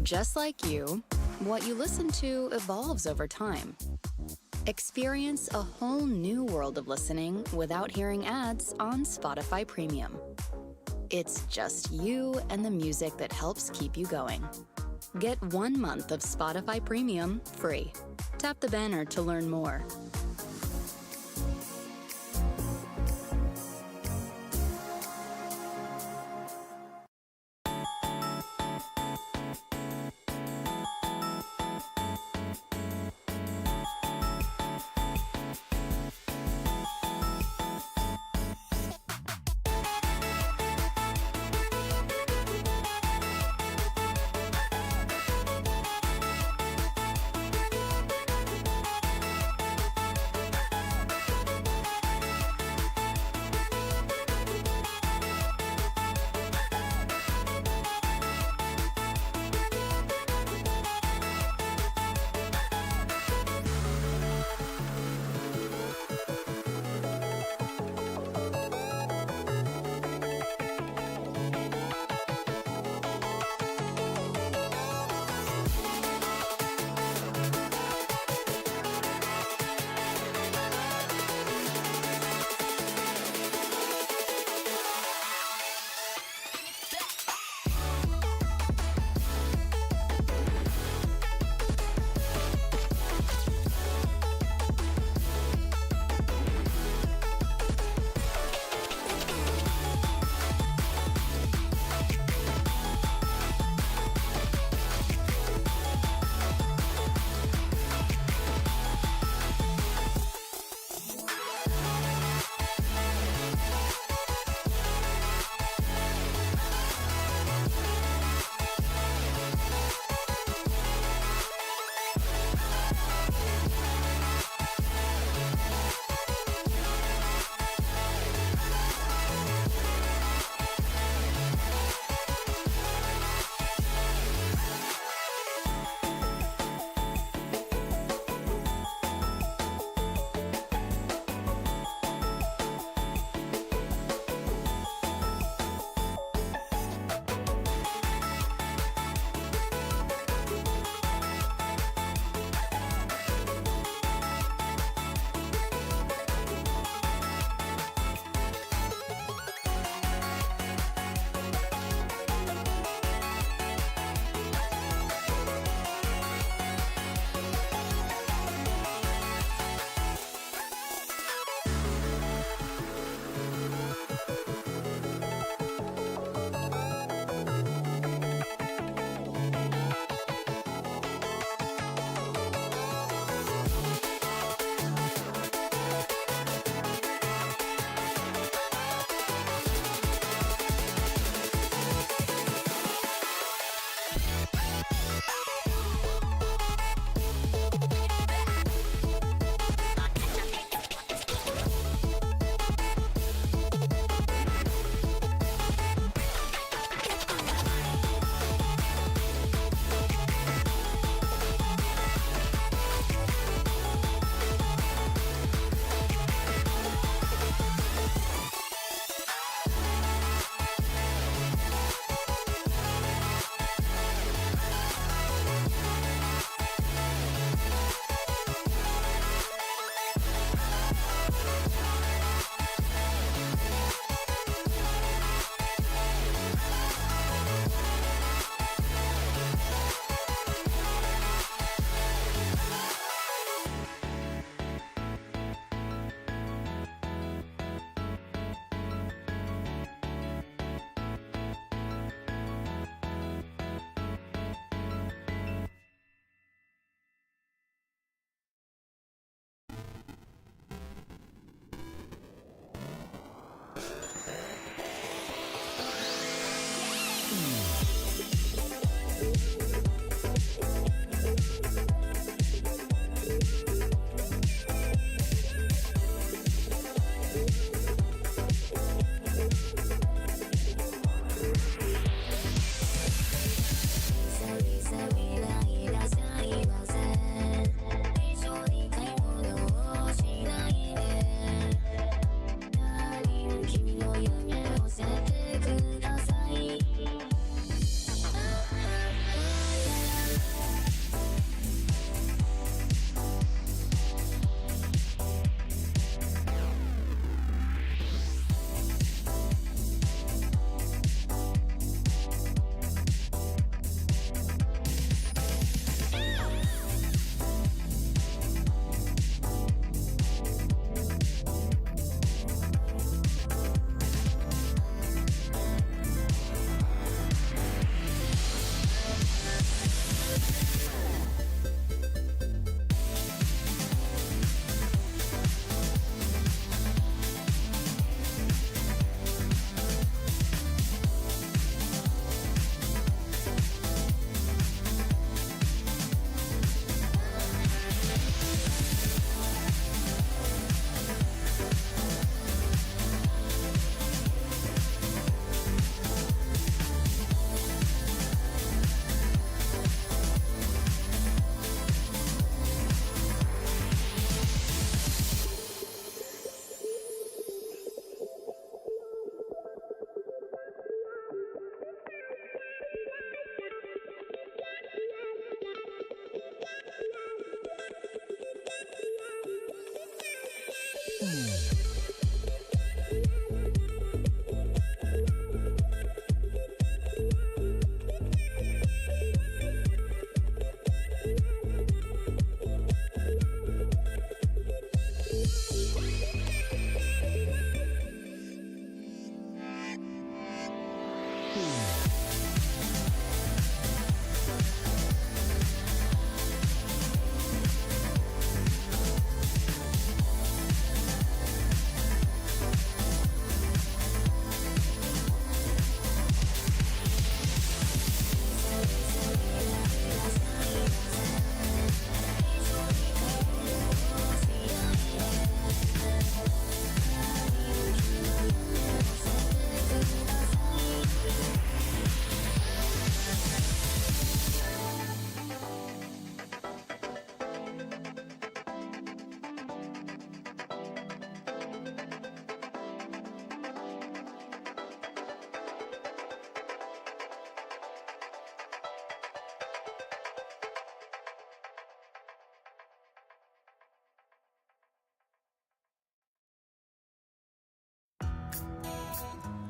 Just like you, what you listen to evolves over time. Experience a whole new world of listening without hearing ads on Spotify Premium. It's just you and the music that helps keep you going. Get 1 month of Spotify Premium free. Tap the banner to learn more.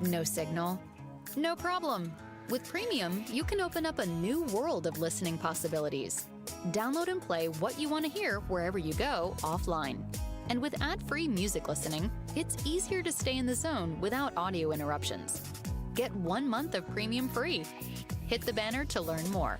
No signal? No problem. With Premium, you can open up a new world of listening possibilities. Download and play what you want to hear wherever you go offline. And with ad-free music listening, it's easier to stay in the zone without audio interruptions. Get 1 month of Premium free. Hit the banner to learn more.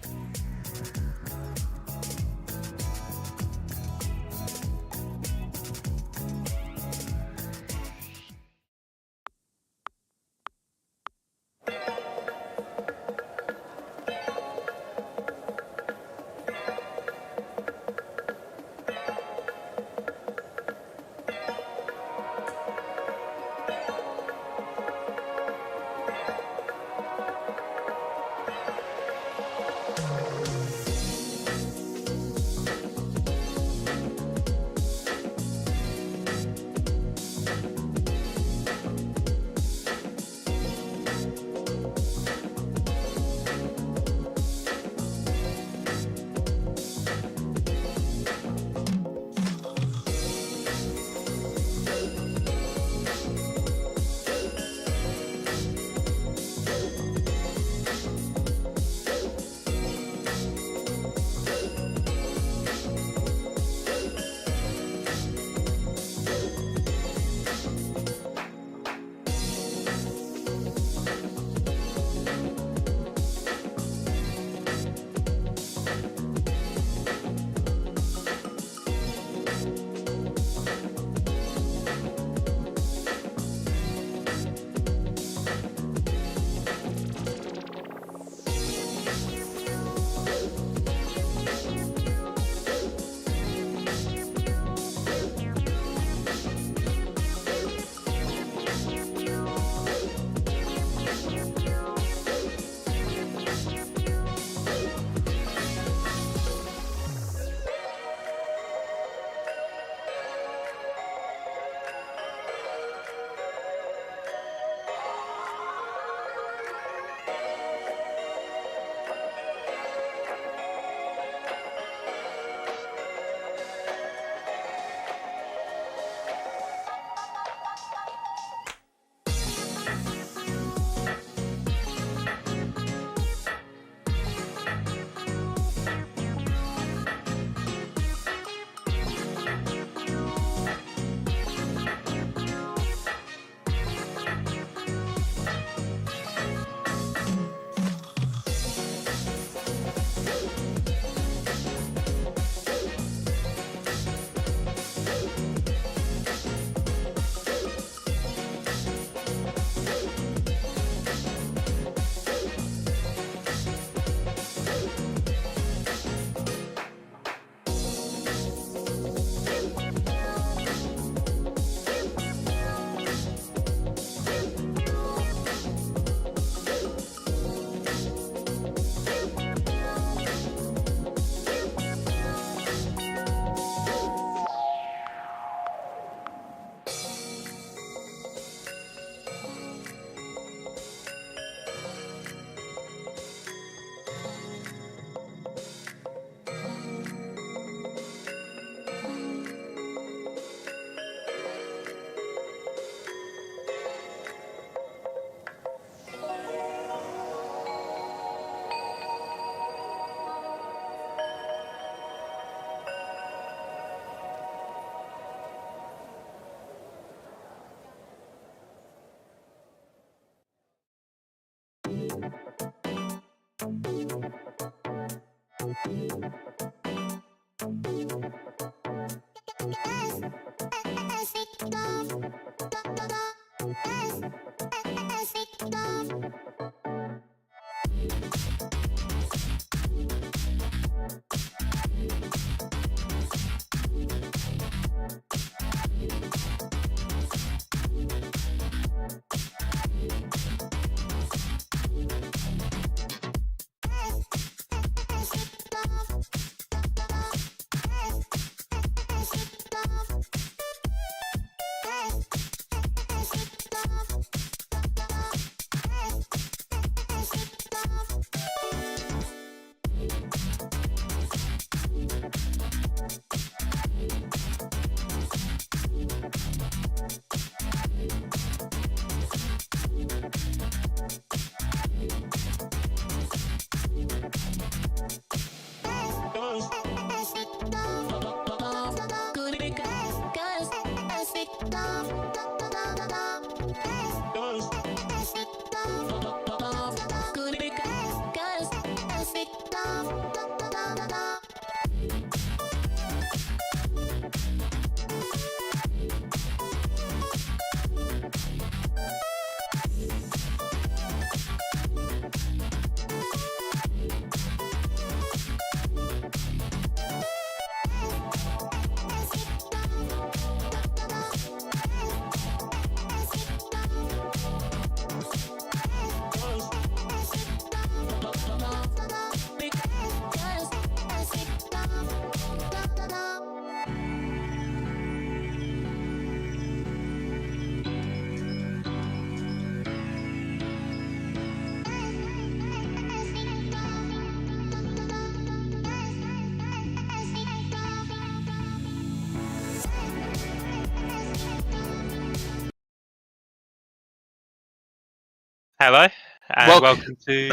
Hello, and welcome to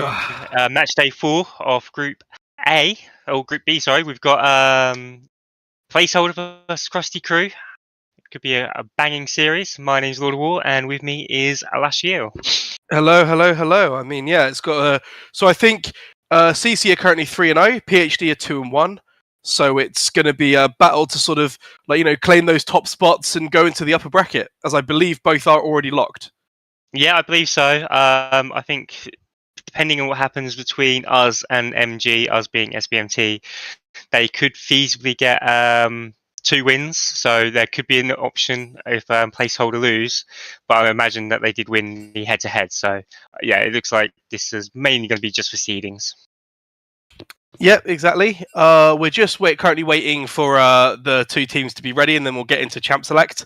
Matchday 4 of Group A, or Group B, sorry. We've got Placeholder vs Krusty Crew. It could be a banging series. My name's Lord of War, and with me is Alashiel. Hello, hello, hello. I mean, yeah, it's got a... So I think CC are currently 3-0, PhD are 2-1. So it's going to be a battle to sort of, claim those top spots and go into the upper bracket, as I believe both are already locked. Yeah, I believe so. I think depending on what happens between us and MG, us being SBMT, they could feasibly get 2 wins. So there could be an option if Placeholder lose, but I imagine that they did win the head-to-head. So yeah, it looks like this is mainly going to be just for seedings. Yep, exactly. We're currently waiting for the 2 teams to be ready, and then we'll get into Champ Select.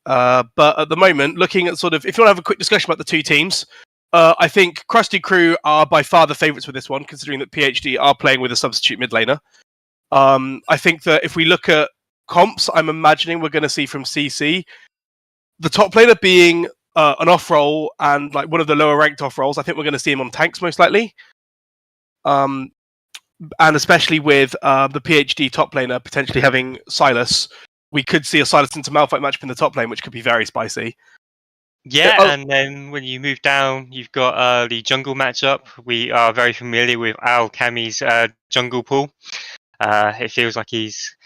But at the moment, looking at sort of, if you want to have a quick discussion about the 2 teams, I think Krusty Crew are by far the favourites with this one, considering that PhD are playing with a substitute mid laner. I think that if we look at comps, I'm imagining we're going to see from CC the top laner being an off role and like one of the lower ranked off roles. I think we're going to see him on tanks most likely. And especially with the PhD top laner potentially having Silas, we could see a Silas into Malphite matchup in the top lane, which could be very spicy. Yeah, and then when you move down, you've got the jungle matchup. We are very familiar with Al Kami's jungle pool. It feels like he's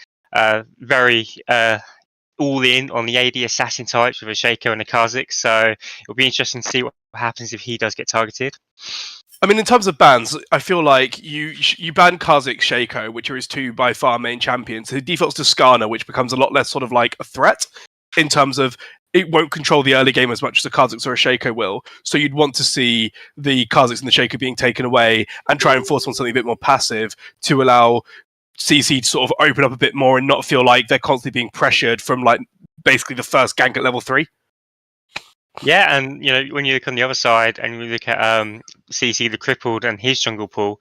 very all in on the AD assassin types with a Shaco and a Kha'Zix. So it'll be interesting to see what happens if he does get targeted. I mean, in terms of bans, I feel like you ban Kha'Zix, Shaco, which are his 2 by far main champions. He defaults to Skarner, which becomes a lot less sort of like a threat in terms of it won't control the early game as much as a Kha'Zix or a Shaco will. So you'd want to see the Kha'Zix and the Shaco being taken away and try and force on something a bit more passive to allow CC to sort of open up a bit more and not feel like they're constantly being pressured from like basically the first gank at level 3. Yeah, and when you look on the other side and you look at CC the crippled and his jungle pool,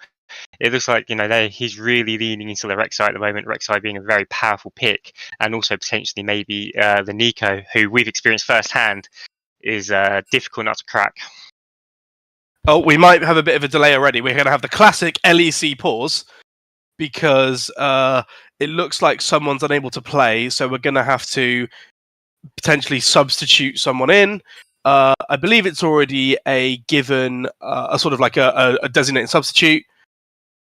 it looks like he's really leaning into the Rek'Sai at the moment. Rek'Sai being a very powerful pick, and also potentially maybe the Nico, who we've experienced firsthand, is difficult not to crack. Oh, we might have a bit of a delay already. We're going to have the classic LEC pause because it looks like someone's unable to play, so we're going to have to potentially substitute someone in. I believe it's already a given, a sort of like a designated substitute.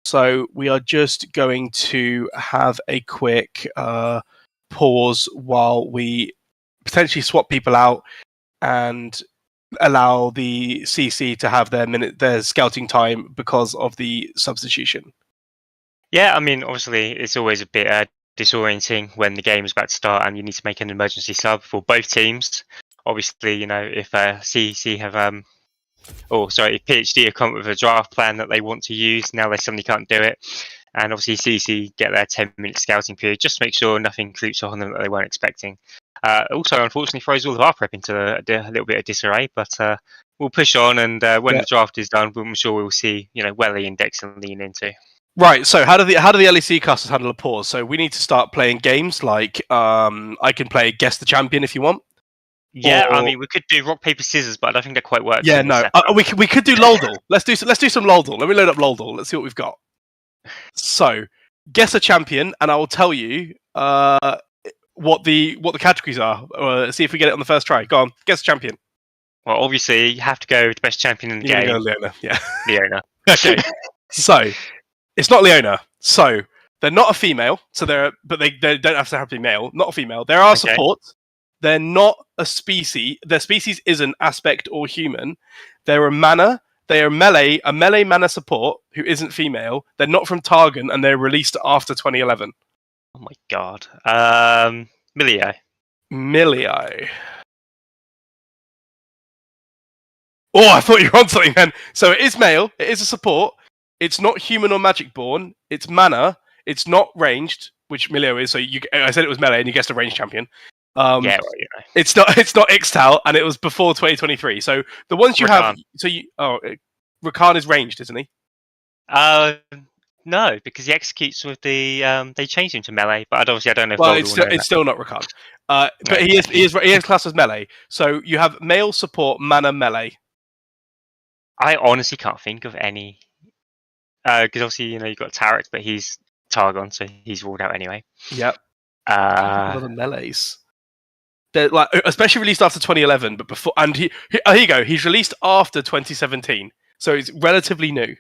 So we are just going to have a quick pause while we potentially swap people out and allow the CC to have their scouting time because of the substitution. Yeah, I mean, obviously, it's always a bit disorienting when the game is about to start and you need to make an emergency sub for both teams. Obviously, if CC have if PhD have come up with a draft plan that they want to use, now they suddenly can't do it. And obviously CC get their 10-minute scouting period just to make sure nothing creeps up on them that they weren't expecting. Also, unfortunately, throws all of our prep into a little bit of disarray, but we'll push on, and when the draft is done, I'm sure we'll see, Welly and Dexon lean into. Right, so how do the LEC casters handle a pause? So we need to start playing games like I can play Guess the Champion if you want. Yeah, I mean, we could do rock, paper, scissors, but I don't think that quite works. Yeah, no. We could do Loldal. Let's do some Loldal. Let me load up Loldal. Let's see what we've got. So, guess a champion, and I will tell you what the categories are. See if we get it on the first try. Go on, guess a champion. Well, obviously, you have to go with the best champion in the game. Go Leona. Yeah, Leona. Okay. So, it's not Leona. So they're not a female. So they don't have to be male. Not a female. There are support. They're not a species. Their species isn't aspect or human. They're a mana. They are a melee mana support who isn't female. They're not from Targon, and they're released after 2011. Oh my god. Milio. Oh, I thought you were on something then. So it is male. It is a support. It's not human or magic born. It's mana. It's not ranged, which Milio is. So I said it was melee, and you guessed a ranged champion. It's not Ixtal, and it was before 2023. So the ones you have, Rakan is ranged, isn't he? No, because he executes with the they changed him to melee, but obviously I don't know. If it's still not Rakan. But he is classed as melee. So you have male support mana melee. I honestly can't think of any, because obviously you've got Tarek, but he's Targon, so he's ruled out anyway. Yep. A lot of melees. They're especially released after 2011, but before, and here you go. He's released after 2017, so it's relatively new.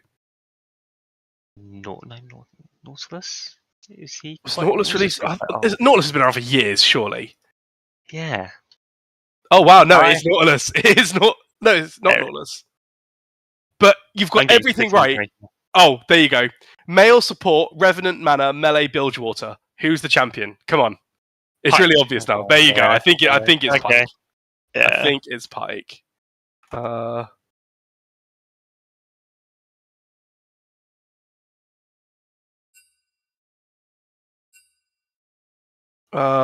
Nautilus? Is he? Was Nautilus released? Nautilus has been around for years, surely. Yeah. Oh wow, no, it's Nautilus. It is not. No, it's not Nautilus. But you've got everything right. Oh, there you go. Male support, Revenant mana, melee, Bilgewater. Who's the champion? Come on. It's Pike. Really obvious now. There you go. I think it's Pike. Yeah. I think it's Pike. Okay,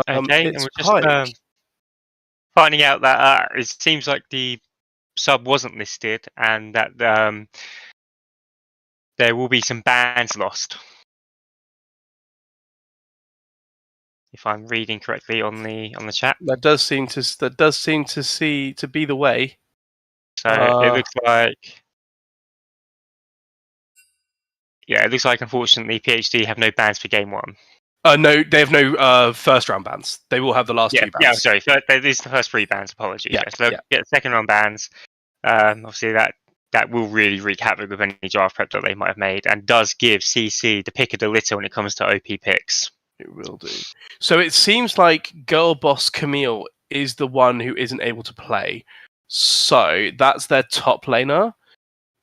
and we're just finding out that it seems like the sub wasn't listed, and that there will be some bans lost. If I'm reading correctly on the chat, that does seem to be the way. So it looks like, it looks like unfortunately PhD have no bans for game one. No, they have no first round bans. They will have the last 2 bans. Yeah, sorry, this is the first 3 bans. Apologies. Yeah, so they'll get second round bans. Obviously that will really wreak havoc with any draft prep that they might have made, and does give CC the pick of the litter when it comes to OP picks. It will do. So it seems like Girl Boss Camille is the one who isn't able to play. So that's their top laner.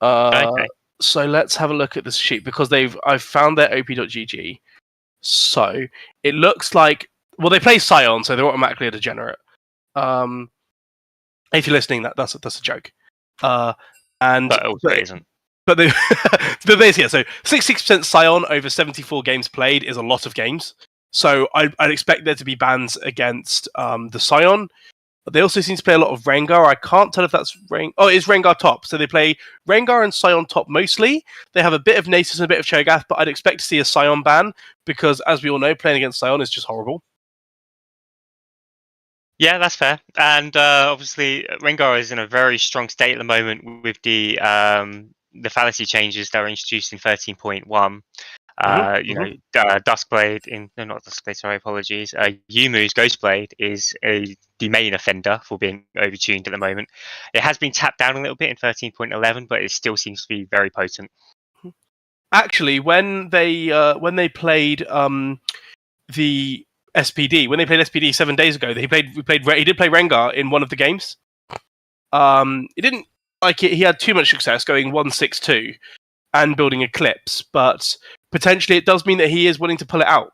Okay. So let's have a look at this sheet, because I've found their op.gg. So it looks like, well, they play Scion, so they're automatically a degenerate. If you're listening, that's a joke. But it isn't. But so 66% Scion over 74 games played is a lot of games. So I'd expect there to be bans against the Scion. But they also seem to play a lot of Rengar. I can't tell if that's it's Rengar top. So they play Rengar and Scion top mostly. They have a bit of Nasus and a bit of Cho'Gath, but I'd expect to see a Scion ban, because as we all know, playing against Scion is just horrible. Yeah, that's fair. And obviously Rengar is in a very strong state at the moment with the fallacy changes that were introduced in 13.1. Duskblade not Duskblade, sorry, apologies. Yumu's Ghostblade is the main offender for being overtuned at the moment. It has been tapped down a little bit in 13.11, but it still seems to be very potent. Actually, when they played the SPD, when they played SPD 7 days ago, he did play Rengar in one of the games. He didn't he had too much success going 1-6-2 and building Eclipse, but potentially it does mean that he is willing to pull it out.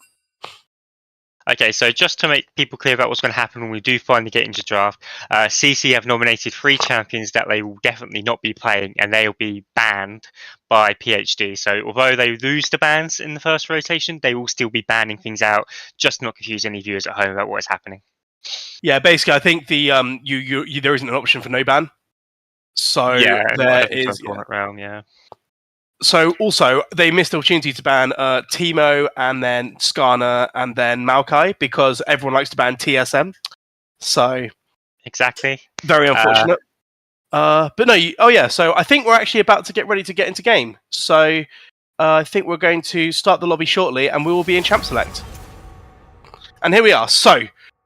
Okay, so just to make people clear about what's going to happen when we do finally get into draft, CC have nominated 3 champions that they will definitely not be playing, and they'll be banned by PhD. So although they lose the bans in the first rotation, they will still be banning things out, just to not confuse any viewers at home about what is happening. Yeah, basically, I think the there isn't an option for no ban. So yeah, there is. Yeah. So also they missed the opportunity to ban Teemo and then Skarner and then Maokai because everyone likes to ban TSM. So exactly, very unfortunate. But no, so I think we're actually about to get ready to get into game. So I think we're going to start the lobby shortly, and we will be in Champ Select. And here we are. So,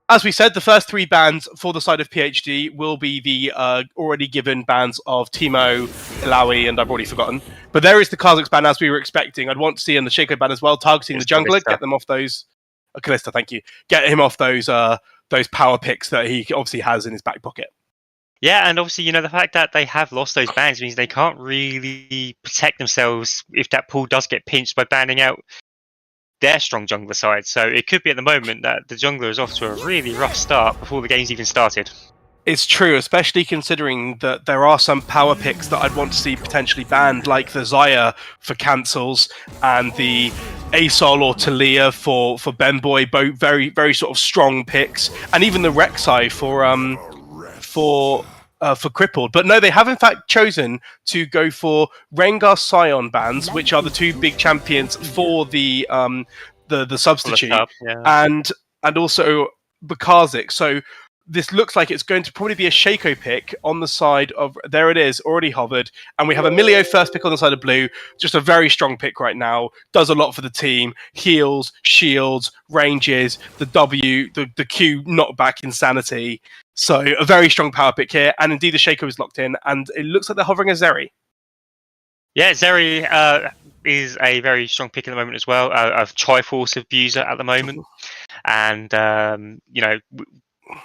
as we said, the first 3 bans for the side of PhD will be the already given bans of Teemo, Ilaoi, and I've already forgotten. But there is the Kha'Zix ban as we were expecting. I'd want to see in the Shaco ban as well, targeting the jungler, get them off those. Kalista, thank you. Get him off those power picks that he obviously has in his back pocket. Yeah, and obviously, the fact that they have lost those bans means they can't really protect themselves if that pool does get pinched by banning out their strong jungler side. So it could be at the moment that the jungler is off to a really rough start before the game's even started. It's true, especially considering that there are some power picks that I'd want to see potentially banned, like the Xayah for cancels and the Asol or Talia for Benboy, both very, very sort of strong picks, and even the Rek'Sai for Crippled. But no, they have in fact chosen to go for Rengar Sion bans, which are the 2 big champions for the substitute, and also the Kha'Zix. So this looks like it's going to probably be a Shaco pick on the side of... There it is, already hovered. And we have a Milio first pick on the side of blue. Just a very strong pick right now. Does a lot for the team. Heals, shields, ranges, the W, the Q knockback insanity. So a very strong power pick here. And indeed, the Shaco is locked in. And it looks like they're hovering a Zeri. Yeah, Zeri is a very strong pick at the moment as well. A Triforce abuser at the moment. And,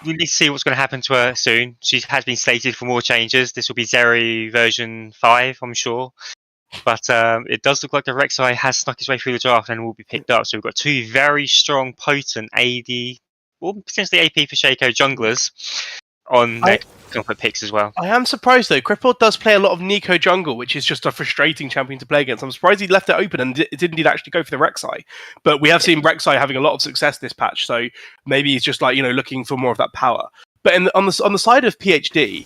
we need to see what's going to happen to her soon. She has been slated for more changes. This will be Zeri version 5, I'm sure. But it does look like the Rek'Sai has snuck his way through the draft and will be picked up. So we've got 2 very strong, potent AD, or potentially AP for Shaco junglers on their comfort picks as well. I am surprised though. Crippled does play a lot of Nico jungle, which is just a frustrating champion to play against. I'm surprised he left it open and did indeed actually go for the Rek'Sai. But we have seen Rek'Sai having a lot of success this patch, so maybe he's just looking for more of that power. But on the side of PhD,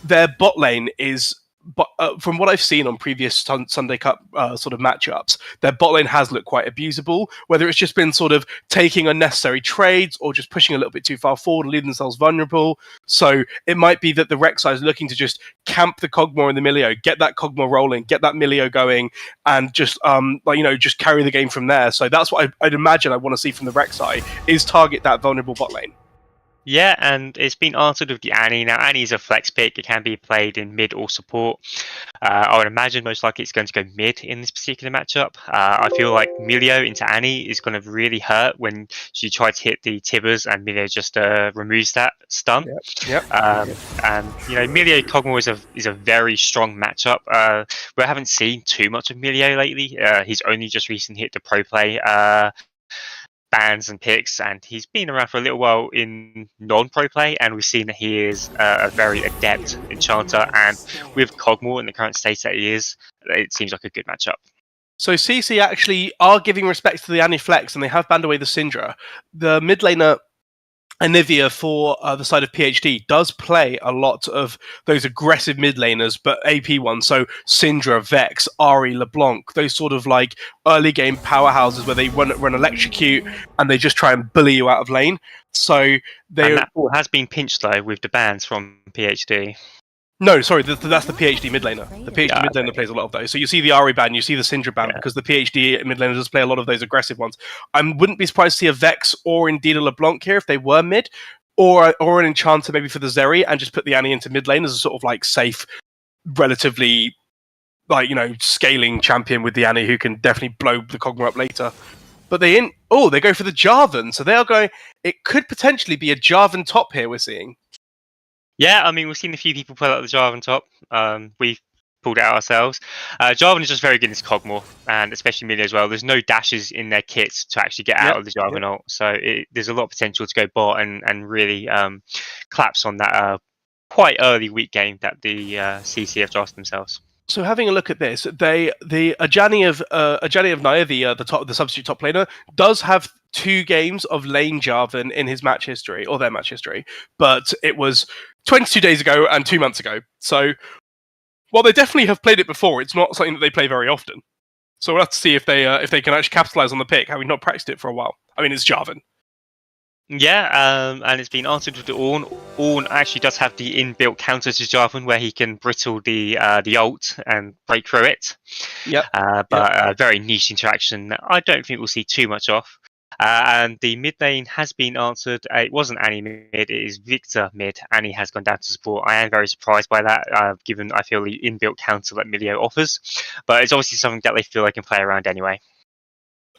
their bot lane is... But from what I've seen on previous Sunday Cup sort of matchups, their bot lane has looked quite abusable, whether it's just been sort of taking unnecessary trades or just pushing a little bit too far forward and leaving themselves vulnerable. So it might be that the Rek'Sai is looking to just camp the Kog'Maw in the Milio, get that Kog'Maw rolling, get that Milio going, and just just carry the game from there. So that's what I'd imagine I want to see from the Rek'Sai, is target that vulnerable bot lane. Yeah, and it's been answered with the Annie. Now, Annie's a flex pick. It can be played in mid or support. I would imagine most likely it's going to go mid in this particular matchup. I feel like Milio into Annie is going to really hurt when she tried to hit the Tibbers and Milio just removes that stun. Yep. And, Milio Kog'Maw is a very strong matchup. We haven't seen too much of Milio lately. He's only just recently hit the pro play bans and picks, and he's been around for a little while in non-pro play, and we've seen that he is a very adept enchanter, and with Kog'Maw in the current state that he is, it seems like a good matchup. So CC actually are giving respect to the Annie Flex, and they have banned away the Syndra. The mid laner Anivia for the side of PhD does play a lot of those aggressive mid laners, but AP ones. So Syndra, Vex, Ahri, LeBlanc, those sort of like early game powerhouses where they run electrocute and they just try and bully you out of lane. So that ball has been pinched though with the bans from PhD. No, sorry, that's the PhD mid laner. The PhD mid laner okay. plays a lot of those. So you see the Ari ban, you see the Syndra ban, because the PhD mid laner does play a lot of those aggressive ones. I wouldn't be surprised to see a Vex or indeed a LeBlanc here if they were mid, or an Enchanter maybe for the Zeri, and just put the Annie into mid lane as a sort of like safe, relatively like, you know, scaling champion with the Annie who can definitely blow the Kog'Maw up later. But they go for the Jarvan, so they are going. It could potentially be a Jarvan top here. We're seeing. Yeah, I mean, we've seen a few people pull out the Jarvan top. We've pulled it out ourselves. Jarvan is just very good in his Cogmore, and especially mid as well. There's no dashes in their kits to actually get out of the Jarvan ult, so there's a lot of potential to go bot and really collapse on that quite early weak game that the CC have drafted themselves. So having a look at this, the Ajani of Naya, the substitute top laner, does have 2 games of lane Jarvan in his match history, or their match history, but it was 22 days ago and 2 months ago. So while they definitely have played it before, it's not something that they play very often. So we'll have to see if they can actually capitalize on the pick, having not practiced it for a while. I mean, it's Jarvan. Yeah, and it's been answered with the Ornn. Ornn actually does have the inbuilt counter to Jarvan, where he can brittle the ult and break through it. Yep. But a very niche interaction that I don't think we'll see too much of. And the mid lane has been answered. It wasn't Annie mid, it is Victor mid. Annie has gone down to support. I am very surprised by that, given I feel the inbuilt counter that Milio offers. But it's obviously something that they feel they can play around anyway.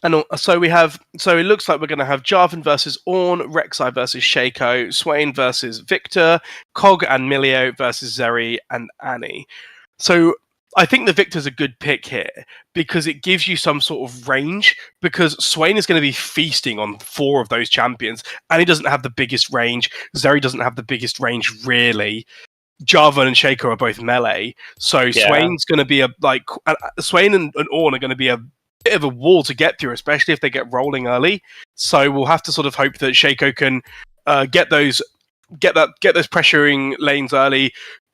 And so it looks like we're going to have Jarvan versus Ornn, Rek'Sai versus Shaco, Swain versus Victor, Cog and Milio versus Zeri and Annie. So I think the Victor's a good pick here because it gives you some sort of range, because Swain is going to be feasting on 4 of those champions, and he doesn't have the biggest range. Zeri doesn't have the biggest range, really. Jarvan and Shaco are both melee, so Swain's going to be Swain and Ornn are going to be a bit of a wall to get through, especially if they get rolling early. So we'll have to sort of hope that Shaco can get those pressuring lanes early,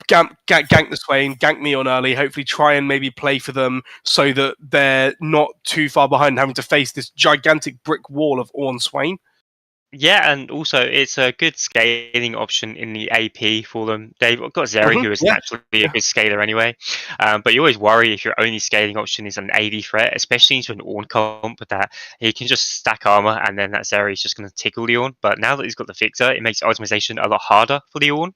gank the Swain, gank me on early, hopefully try and maybe play for them so that they're not too far behind having to face this gigantic brick wall of Ornn Swain. Yeah, and also it's a good scaling option in the AP for them. They've got Zeri, who is naturally a good scaler anyway. But you always worry if your only scaling option is an AD threat, especially into an Ornn comp, that he can just stack armor and then that Zeri is just going to tickle the Ornn. But now that he's got the Victor, it makes optimization a lot harder for the Ornn.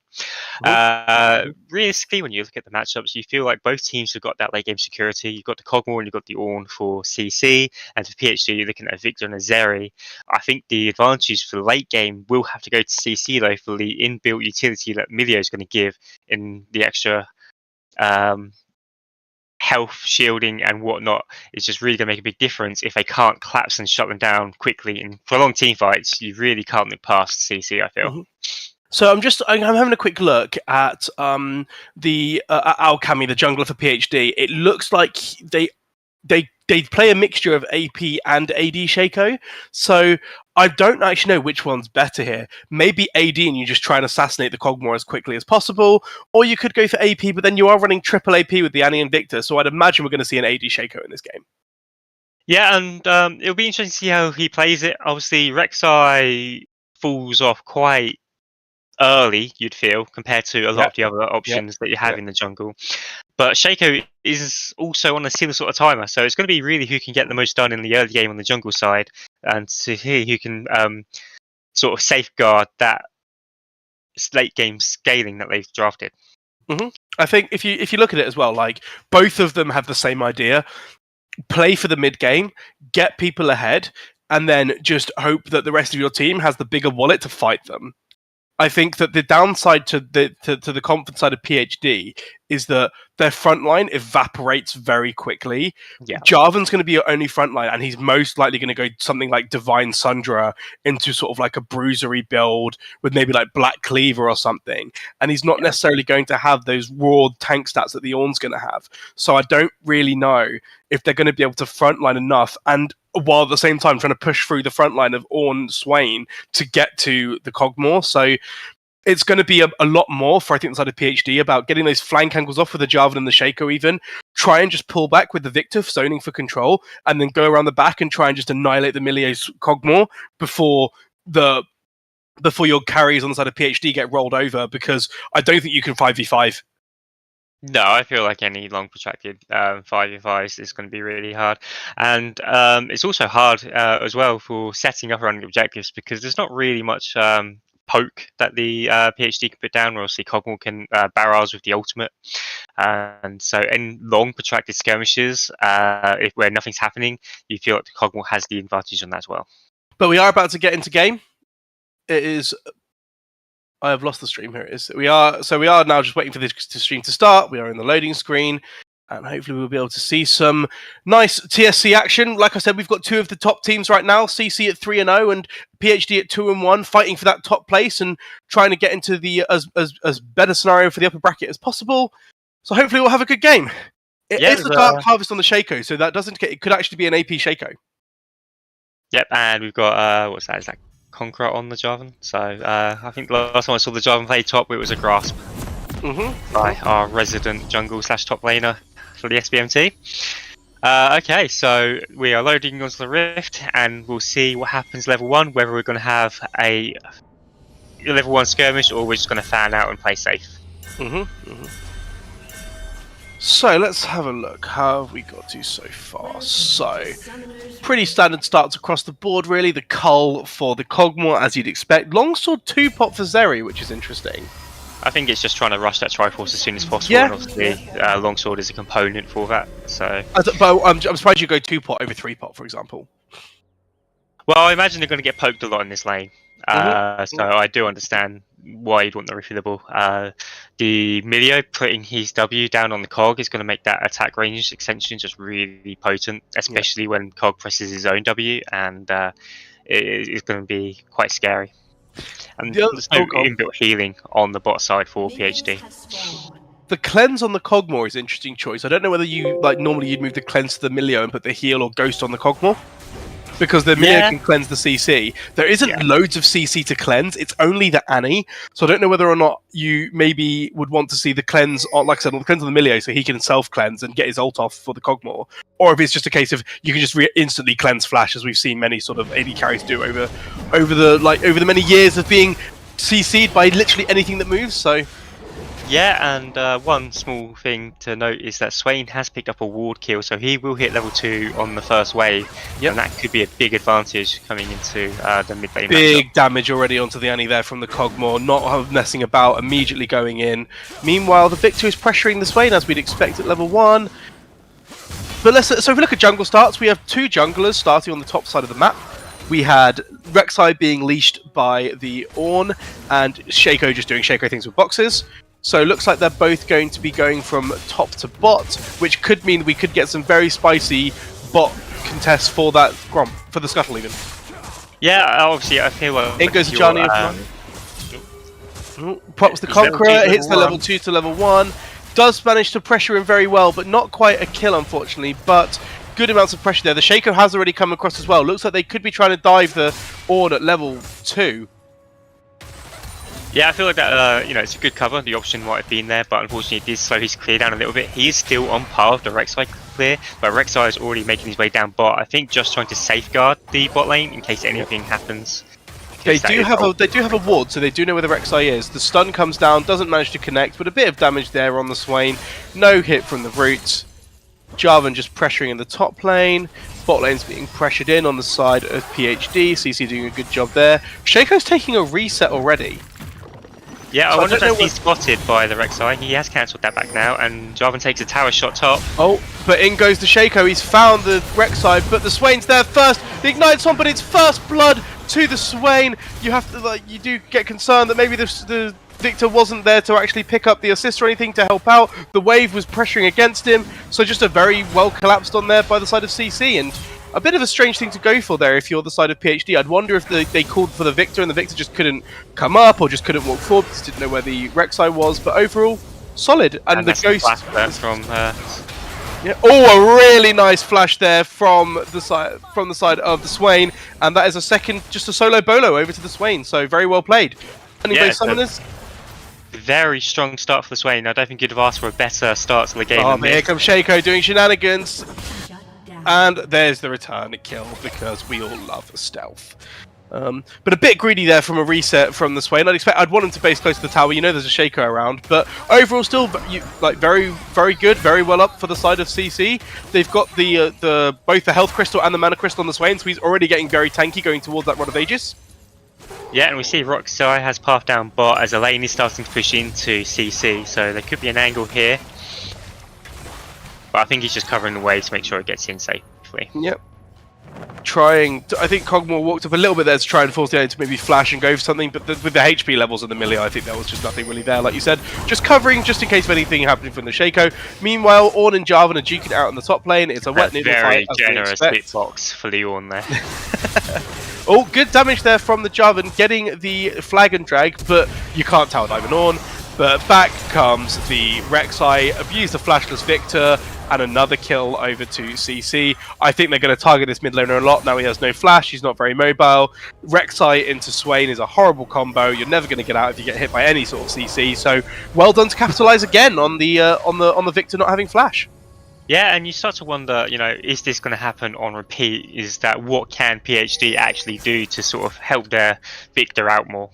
Realistically, when you look at the matchups, you feel like both teams have got that late game security. You've got the Cogmore and you've got the Ornn for CC, and for PhD, you're looking at a Victor and a Zeri. I think the advantage for the late game will have to go to CC though, for the inbuilt utility that Milio is going to give in the extra health, shielding and whatnot. Is just really going to make a big difference. If they can't collapse and shut them down quickly in prolonged team fights, you really can't look past CC, I feel. So I'm having a quick look at the Alchemy, the jungler for PhD. It looks like they play a mixture of AP and AD Shaco. So I don't actually know which one's better here. Maybe AD and you just try and assassinate the Cogmore as quickly as possible, or you could go for AP, but then you are running triple AP with the Annie and Victor, so I'd imagine we're going to see an AD Shaco in this game. Yeah, and it'll be interesting to see how he plays it. Obviously, Rek'Sai falls off quite early, you'd feel, compared to a lot of the other options that you have in the jungle. But Shaco is also on a similar sort of timer, so it's going to be really who can get the most done in the early game on the jungle side, and to see who can sort of safeguard that late game scaling that they've drafted. I think if you look at it as well, like both of them have the same idea: play for the mid game, get people ahead, and then just hope that the rest of your team has the bigger wallet to fight them. I think that the downside to the confidence side of PhD is that their front line evaporates very quickly. Jarvan's going to be your only front line, and he's most likely going to go something like Divine Sundra into sort of like a bruisery build with maybe like Black Cleaver or something. And he's not necessarily going to have those raw tank stats that the Ornn's going to have. So I don't really know if they're going to be able to frontline enough, and while at the same time trying to push through the front line of Ornn Swain to get to the Cogmore. So it's going to be a lot more for, I think, the side of PhD about getting those flank angles off with the Jarvan and the Shaco even. Try and just pull back with the Victor zoning for control, and then go around the back and try and just annihilate the Milio's Cogmore before your carries on the side of PhD get rolled over, because I don't think you can 5v5 No, I feel like any long protracted 5v5s is going to be really hard, and it's also hard as well for setting up running objectives because there's not really much poke that the PhD can put down. Or obviously, Cogmore can barrage with the ultimate, and so in long protracted skirmishes, if where nothing's happening, you feel like the Cogmore has the advantage on that as well. But we are about to get into game. It is. I have lost the stream. Here it is. We are now just waiting for the stream to start. We are in the loading screen, and hopefully we'll be able to see some nice TSC action. Like I said, we've got two of the top teams right now: CC at 3-0 and PhD at 2-1, fighting for that top place and trying to get into the as better scenario for the upper bracket as possible. So hopefully we'll have a good game. It is the Dark Harvest on the Shaco, so that doesn't get. It could actually be an AP Shaco. Yep, and we've got what's that? Is that Conqueror on the Jarvan? So I think the last time I saw the Jarvan play top, it was a Grasp by our resident jungle / top laner for the SBMT. Okay, so we are loading onto the Rift, and we'll see what happens level 1. Whether we're going to have a level 1 skirmish, or we're just going to fan out and play safe. So let's have a look. How have we got to so far? So, pretty standard starts across the board, really. The Cull for the Cogmore, as you'd expect. Longsword 2-pot for Zeri, which is interesting. I think it's just trying to rush that Triforce as soon as possible, Yeah. and obviously Longsword is a component for that. So, But I'm surprised you go 2-pot over 3-pot, for example. well, I imagine they're going to get poked a lot in this lane. So I do understand why you'd want the refillable. The Milio putting his W down on the Cog is going to make that attack range extension just really potent, especially when Cog presses his own W, and it's going to be quite scary. And there's no inbuilt healing on the bot side for PhD. The cleanse on the Cogmore is an interesting choice. I don't know whether you normally you'd move the cleanse to the Milio and put the heal or ghost on the Cogmore. Because the Milio can cleanse the CC. There isn't loads of CC to cleanse. It's only the Annie. So I don't know whether or not you maybe would want to see the cleanse, on, like I said, on the cleanse on the Milio, so he can self-cleanse and get his ult off for the Cogmore. Or if it's just a case of you can just instantly cleanse Flash, as we've seen many sort of AD carries do over the many years of being CC'd by literally anything that moves. So. Yeah, and one small thing to note is that Swain has picked up a ward kill, so he will hit level 2 on the first wave, and that could be a big advantage coming into the mid lane. Big damage already onto the Annie there from the Cogmore, not messing about, immediately going in. Meanwhile, the Victor is pressuring the Swain as we'd expect at level 1. But so if we look at jungle starts, we have two junglers starting on the top side of the map. We had Rek'Sai being leashed by the Ornn, and Shaco just doing Shaco things with boxes. So it looks like they're both going to be going from top to bot, which could mean we could get some very spicy bot contests for that Gromp, for the Scuttle even. Yeah, obviously I feel like... In goes Johnny. Pops the Conqueror, hits the level 2 to level 1. Does manage to pressure him very well, but not quite a kill, unfortunately. But good amounts of pressure there. The Shaco has already come across as well. Looks like they could be trying to dive the Ornn at level 2. Yeah, I feel like that, it's a good cover. The option might have been there, but unfortunately it did slow his clear down a little bit. He is still on par with the Rek'Sai clear, but Rek'Sai is already making his way down bot. I think just trying to safeguard the bot lane in case anything happens. They do have a ward, so they do know where the Rek'Sai is. The stun comes down, doesn't manage to connect, but a bit of damage there on the Swain. No hit from the Root. Jarvan just pressuring in the top lane. Bot lane's being pressured in on the side of PhD. CC doing a good job there. Shaco's taking a reset already. Yeah, I wonder if that's been spotted by the Rek'Sai. He has cancelled that back now, and Jarvan takes a tower shot top. Oh, but in goes the Shaco. He's found the Rek'Sai, but the Swain's there first. The Ignite's on, but it's first blood to the Swain. You have to, you do get concerned that maybe the Victor wasn't there to actually pick up the assist or anything to help out. The wave was pressuring against him, so just a very well collapsed on there by the side of CC, and a bit of a strange thing to go for there if you're the side of PhD. I'd wonder if they called for the Victor and the Victor just couldn't come up or just couldn't walk forward because didn't know where the Rek'Sai was, but overall, solid. And the Ghost... from... Oh, a really nice flash there from the side of the Swain, and that is just a solo bolo over to the Swain, so very well played. Summoners. Very strong start for the Swain. I don't think you'd have asked for a better start to the game. Oh, here comes Shaco doing shenanigans. And there's the return kill, because we all love stealth. But a bit greedy there from a reset from the Swain. I'd want him to base close to the tower. You know there's a Shaco around, but overall still very, very good, very well up for the side of CC. They've got the both the health crystal and the mana crystal on the Swain, so he's already getting very tanky going towards that Rod of Aegis. Yeah, and we see Roxai has path down bot as Elaine is starting to push into CC, so there could be an angle here. But I think he's just covering the way to make sure it gets in safely. Yep. I think Cogmore walked up a little bit there to try and force the A to maybe flash and go for something, but with the HP levels in the melee, I think there was just nothing really there, like you said. Just covering, just in case of anything happening from the Shaco. Meanwhile, Ornn and Jarvan are duking it out in the top lane. It's a wet noodle fight, as we expect. Very generous hitbox for the Ornn there. Oh, good damage there from the Jarvan, getting the flag and drag, but you can't tell Dive and Ornn. But back comes the Rek'Sai, abuse the flashless Victor, and another kill over to CC. I think they're going to target this mid laner a lot. Now he has no flash, he's not very mobile. Rek'Sai into Swain is a horrible combo. You're never going to get out if you get hit by any sort of CC. So well done to capitalize again on the Victor not having flash. Yeah, and you start to wonder, you know, is this going to happen on repeat? Is that what can PhD actually do to sort of help their Victor out more?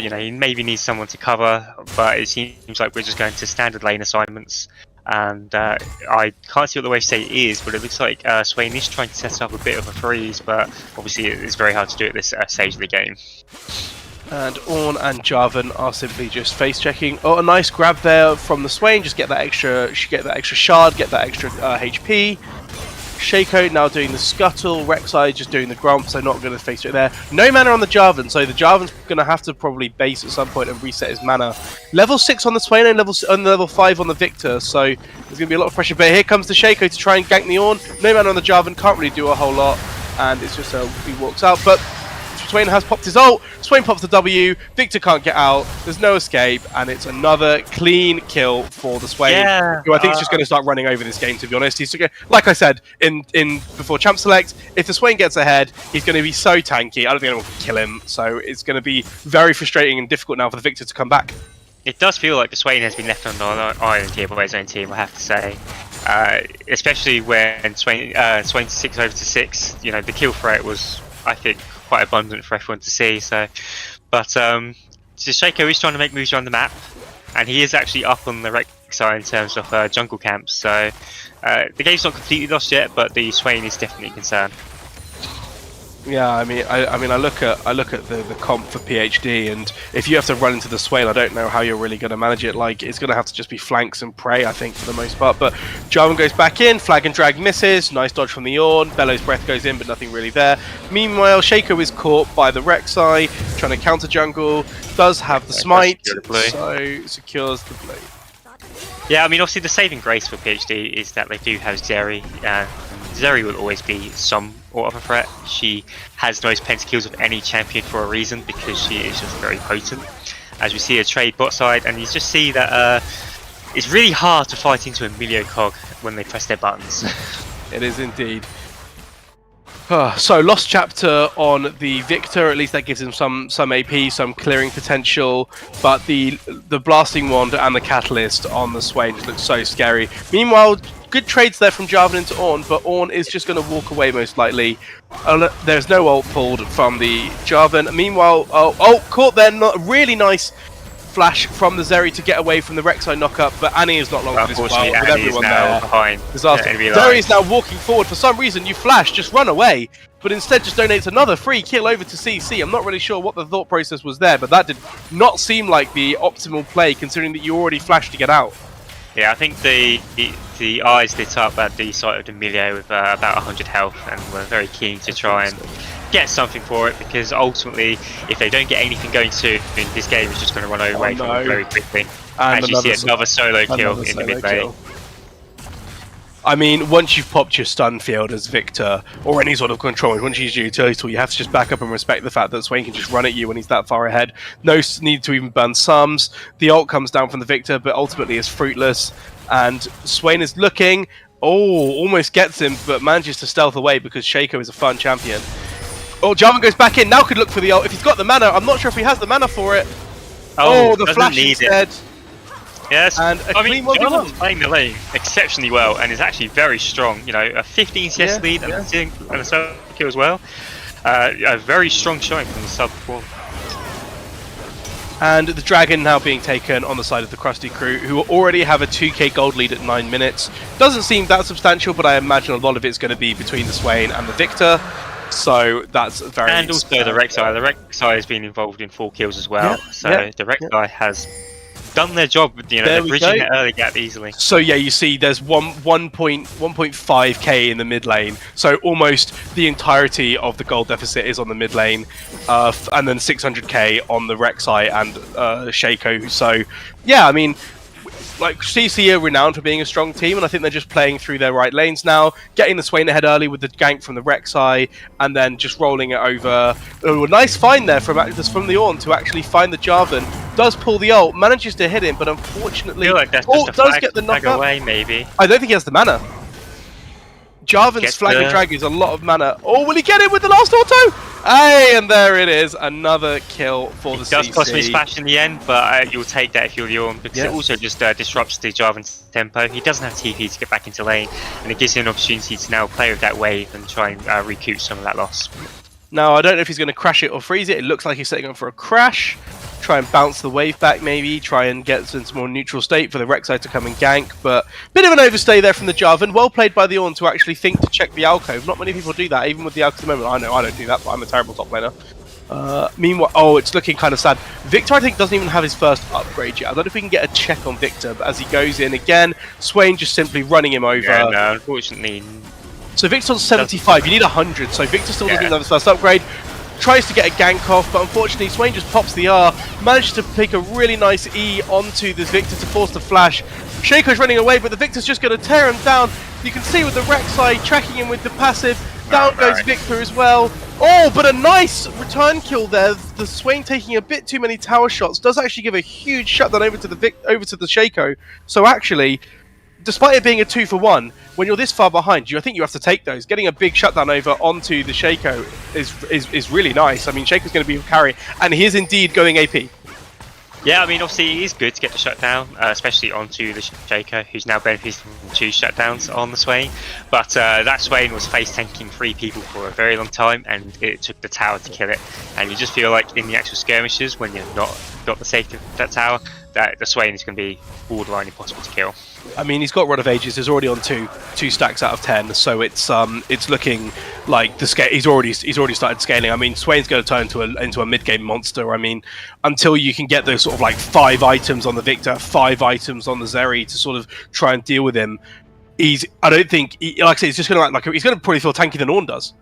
You know, he maybe needs someone to cover, but it seems like we're just going to standard lane assignments. And I can't see what the wave state is, but it looks like Swain is trying to set up a bit of a freeze, but obviously it's very hard to do at this stage of the game. And Ornn and Jarvan are simply just face checking. Oh, a nice grab there from the Swain. Just get that extra shard, get that extra HP. Shaco now doing the scuttle. Rek'Sai just doing the grump, so not going to face it there. No mana on the Jarvan, so the Jarvan's going to have to probably base at some point and reset his mana. Level 6 on the Swain and level 5 on the Victor, so there's going to be a lot of pressure. But here comes the Shaco to try and gank the Ornn. No mana on the Jarvan, can't really do a whole lot, and it's just he walks out. But Swain has popped his ult, Swain pops the W, Victor can't get out, there's no escape, and it's another clean kill for the Swain, who I think is just going to start running over this game, to be honest. He's, like I said in before Champ Select, if the Swain gets ahead, he's going to be so tanky, I don't think anyone can kill him, so it's going to be very frustrating and difficult now for the Victor to come back. It does feel like the Swain has been left on an island here by his own team, I have to say. Especially when Swain's 6 over to 6, you know, the kill threat was, I think, quite abundant for everyone to see. But Shaco is trying to make moves around the map, and he is actually up on the Rek'Sai in terms of jungle camps. So the game's not completely lost yet, but the Swain is definitely a concern. Yeah, I mean, I look at the comp for PhD, and if you have to run into the Swain, I don't know how you're really going to manage it. Like, it's going to have to just be flanks and prey, I think, for the most part. But Jarvan goes back in, flag and drag misses, nice dodge from the Ornn, Bellow's breath goes in, but nothing really there. Meanwhile, Shaco is caught by the Rek'Sai, trying to counter jungle, does have the smite, so secures the blade. Yeah, I mean, obviously the saving grace for PhD is that they do have Zeri. Zeri will always be some of a threat. She has the most pentakills of any champion for a reason, because she is just very potent. As we see her trade bot side, and you just see that it's really hard to fight into a Milio cog when they press their buttons. It is indeed. So lost chapter on the Victor, at least that gives him some AP, some clearing potential, but the blasting wand and the catalyst on the Swain just looks so scary. Meanwhile, good trades there from Jarvan into Ornn, but Ornn is just going to walk away most likely. There's no ult pulled from the Jarvan. Meanwhile, caught there, not really nice flash from the Zeri to get away from the Rek'Sai knockup, but Annie is not long for this while with everyone there. Behind. Disaster. Zeri is now walking forward. For some reason, you flash, just run away, but instead just donates another free kill over to CC. I'm not really sure what the thought process was there, but that did not seem like the optimal play, considering that you already flashed to get out. Yeah, I think the eyes lit up at the site of the Milio with about 100 health, and were very keen to try and get something for it, because ultimately, if they don't get anything going soon, this game is just going to run away from them very quickly. And as you see another solo kill in the mid lane. I mean, once you've popped your stun field as Victor, or any sort of control, once you use your utility tool, you have to just back up and respect the fact that Swain can just run at you when he's that far ahead. No need to even burn sums. The ult comes down from the Victor, but ultimately is fruitless. And Swain is looking, almost gets him, but manages to stealth away because Shaco is a fun champion. Oh, Jarvan goes back in, now could look for the ult. If he's got the mana, I'm not sure if he has the mana for it. The flash instead. Yes, and I mean, Jarvan's playing the lane exceptionally well and is actually very strong. You know, a 15 CS lead and a solo kill as well. A very strong showing from the sub 4. And the Dragon now being taken on the side of the Krusty Crew, who already have a 2k gold lead at 9 minutes. Doesn't seem that substantial, but I imagine a lot of it's going to be between the Swain and the Victor. So that's very... And also the Rek'Sai. The Rek'Sai has been involved in 4 kills as well. So the Rek'Sai has done their job. You know, they're bridging the early gap easily. So yeah, you see there's 1.5k in the mid lane. So almost the entirety of the gold deficit is on the mid lane. And then 600k on the Rek'Sai and Shaco. So yeah, I mean, like CC are renowned for being a strong team, and I think they're just playing through their right lanes now, getting the Swain ahead early with the gank from the Rek'Sai, and then just rolling it over. Oh, a nice find there from the Ornn to actually find the Jarvan. Does pull the ult, manages to hit him, but unfortunately, like that's just does get the knockup. Away, maybe. I don't think he has the mana. Jarvan's Flag and Drag is a lot of mana. Oh, will he get it with the last auto? Hey, and there it is. Another kill for the CC. It does cost me splash in the end, but you'll take that if you're the Ornn, because it also just disrupts the Jarvan's tempo. He doesn't have TP to get back into lane, and it gives him an opportunity to now play with that wave and try and recoup some of that loss. Now, I don't know if he's going to crash it or freeze it. It looks like he's setting up for a crash. Try and bounce the wave back, maybe. Try and get into more neutral state for the Rek'Sai to come and gank. But bit of an overstay there from the Jarvan. Well played by the Ornn to actually think to check the alcove. Not many people do that, even with the alcove at the moment. I know I don't do that, but I'm a terrible top laner. Meanwhile, oh, it's looking kind of sad. Victor, I think, doesn't even have his first upgrade yet. I don't know if we can get a check on Victor, but as he goes in again, Swain just simply running him over. Yeah, no, unfortunately. So Victor's on 75, you need 100, so Victor still doesn't have his first upgrade. Tries to get a gank off, but unfortunately Swain just pops the R, manages to pick a really nice E onto this Victor to force the flash. Shaco's running away, but the Victor's just going to tear him down. You can see with the Rek'Sai tracking him with the passive. Down goes Victor as well. Oh, but a nice return kill there. The Swain taking a bit too many tower shots does actually give a huge shutdown over to the Shaco. So actually, despite it being a 2-for-1, when you're this far behind, I think you have to take those. Getting a big shutdown over onto the Shaco is really nice. I mean, Shaco's going to be a carry, and he is indeed going AP. Yeah, I mean, obviously it is good to get the shutdown, especially onto the Shaco, who's now benefiting from 2 shutdowns on the Swain. But that Swain was face tanking 3 people for a very long time, and it took the tower to kill it. And you just feel like in the actual skirmishes, when you're not got the safety of that tower, that the Swain is going to be borderline impossible to kill. I mean, he's got Rod of Ages. He's already on two stacks out of 10, so it's looking like the scale. He's already started scaling. I mean, Swain's going to turn into a mid game monster. I mean, until you can get those sort of like 5 items on the Victor, 5 items on the Zeri to sort of try and deal with him. I don't think, like I say, he's just going to act like he's going to probably feel tankier than Ornn does.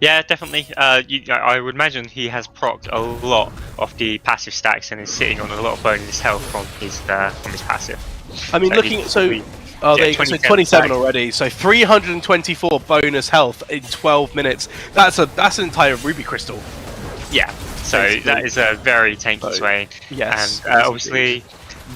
Yeah, definitely. I would imagine he has procced a lot of the passive stacks and is sitting on a lot of bonus health from his passive. I mean, so 27 already. So 324 bonus health in 12 minutes. That's an entire ruby crystal. Yeah. So basically, that is a very tanky Swain. Yes. And obviously,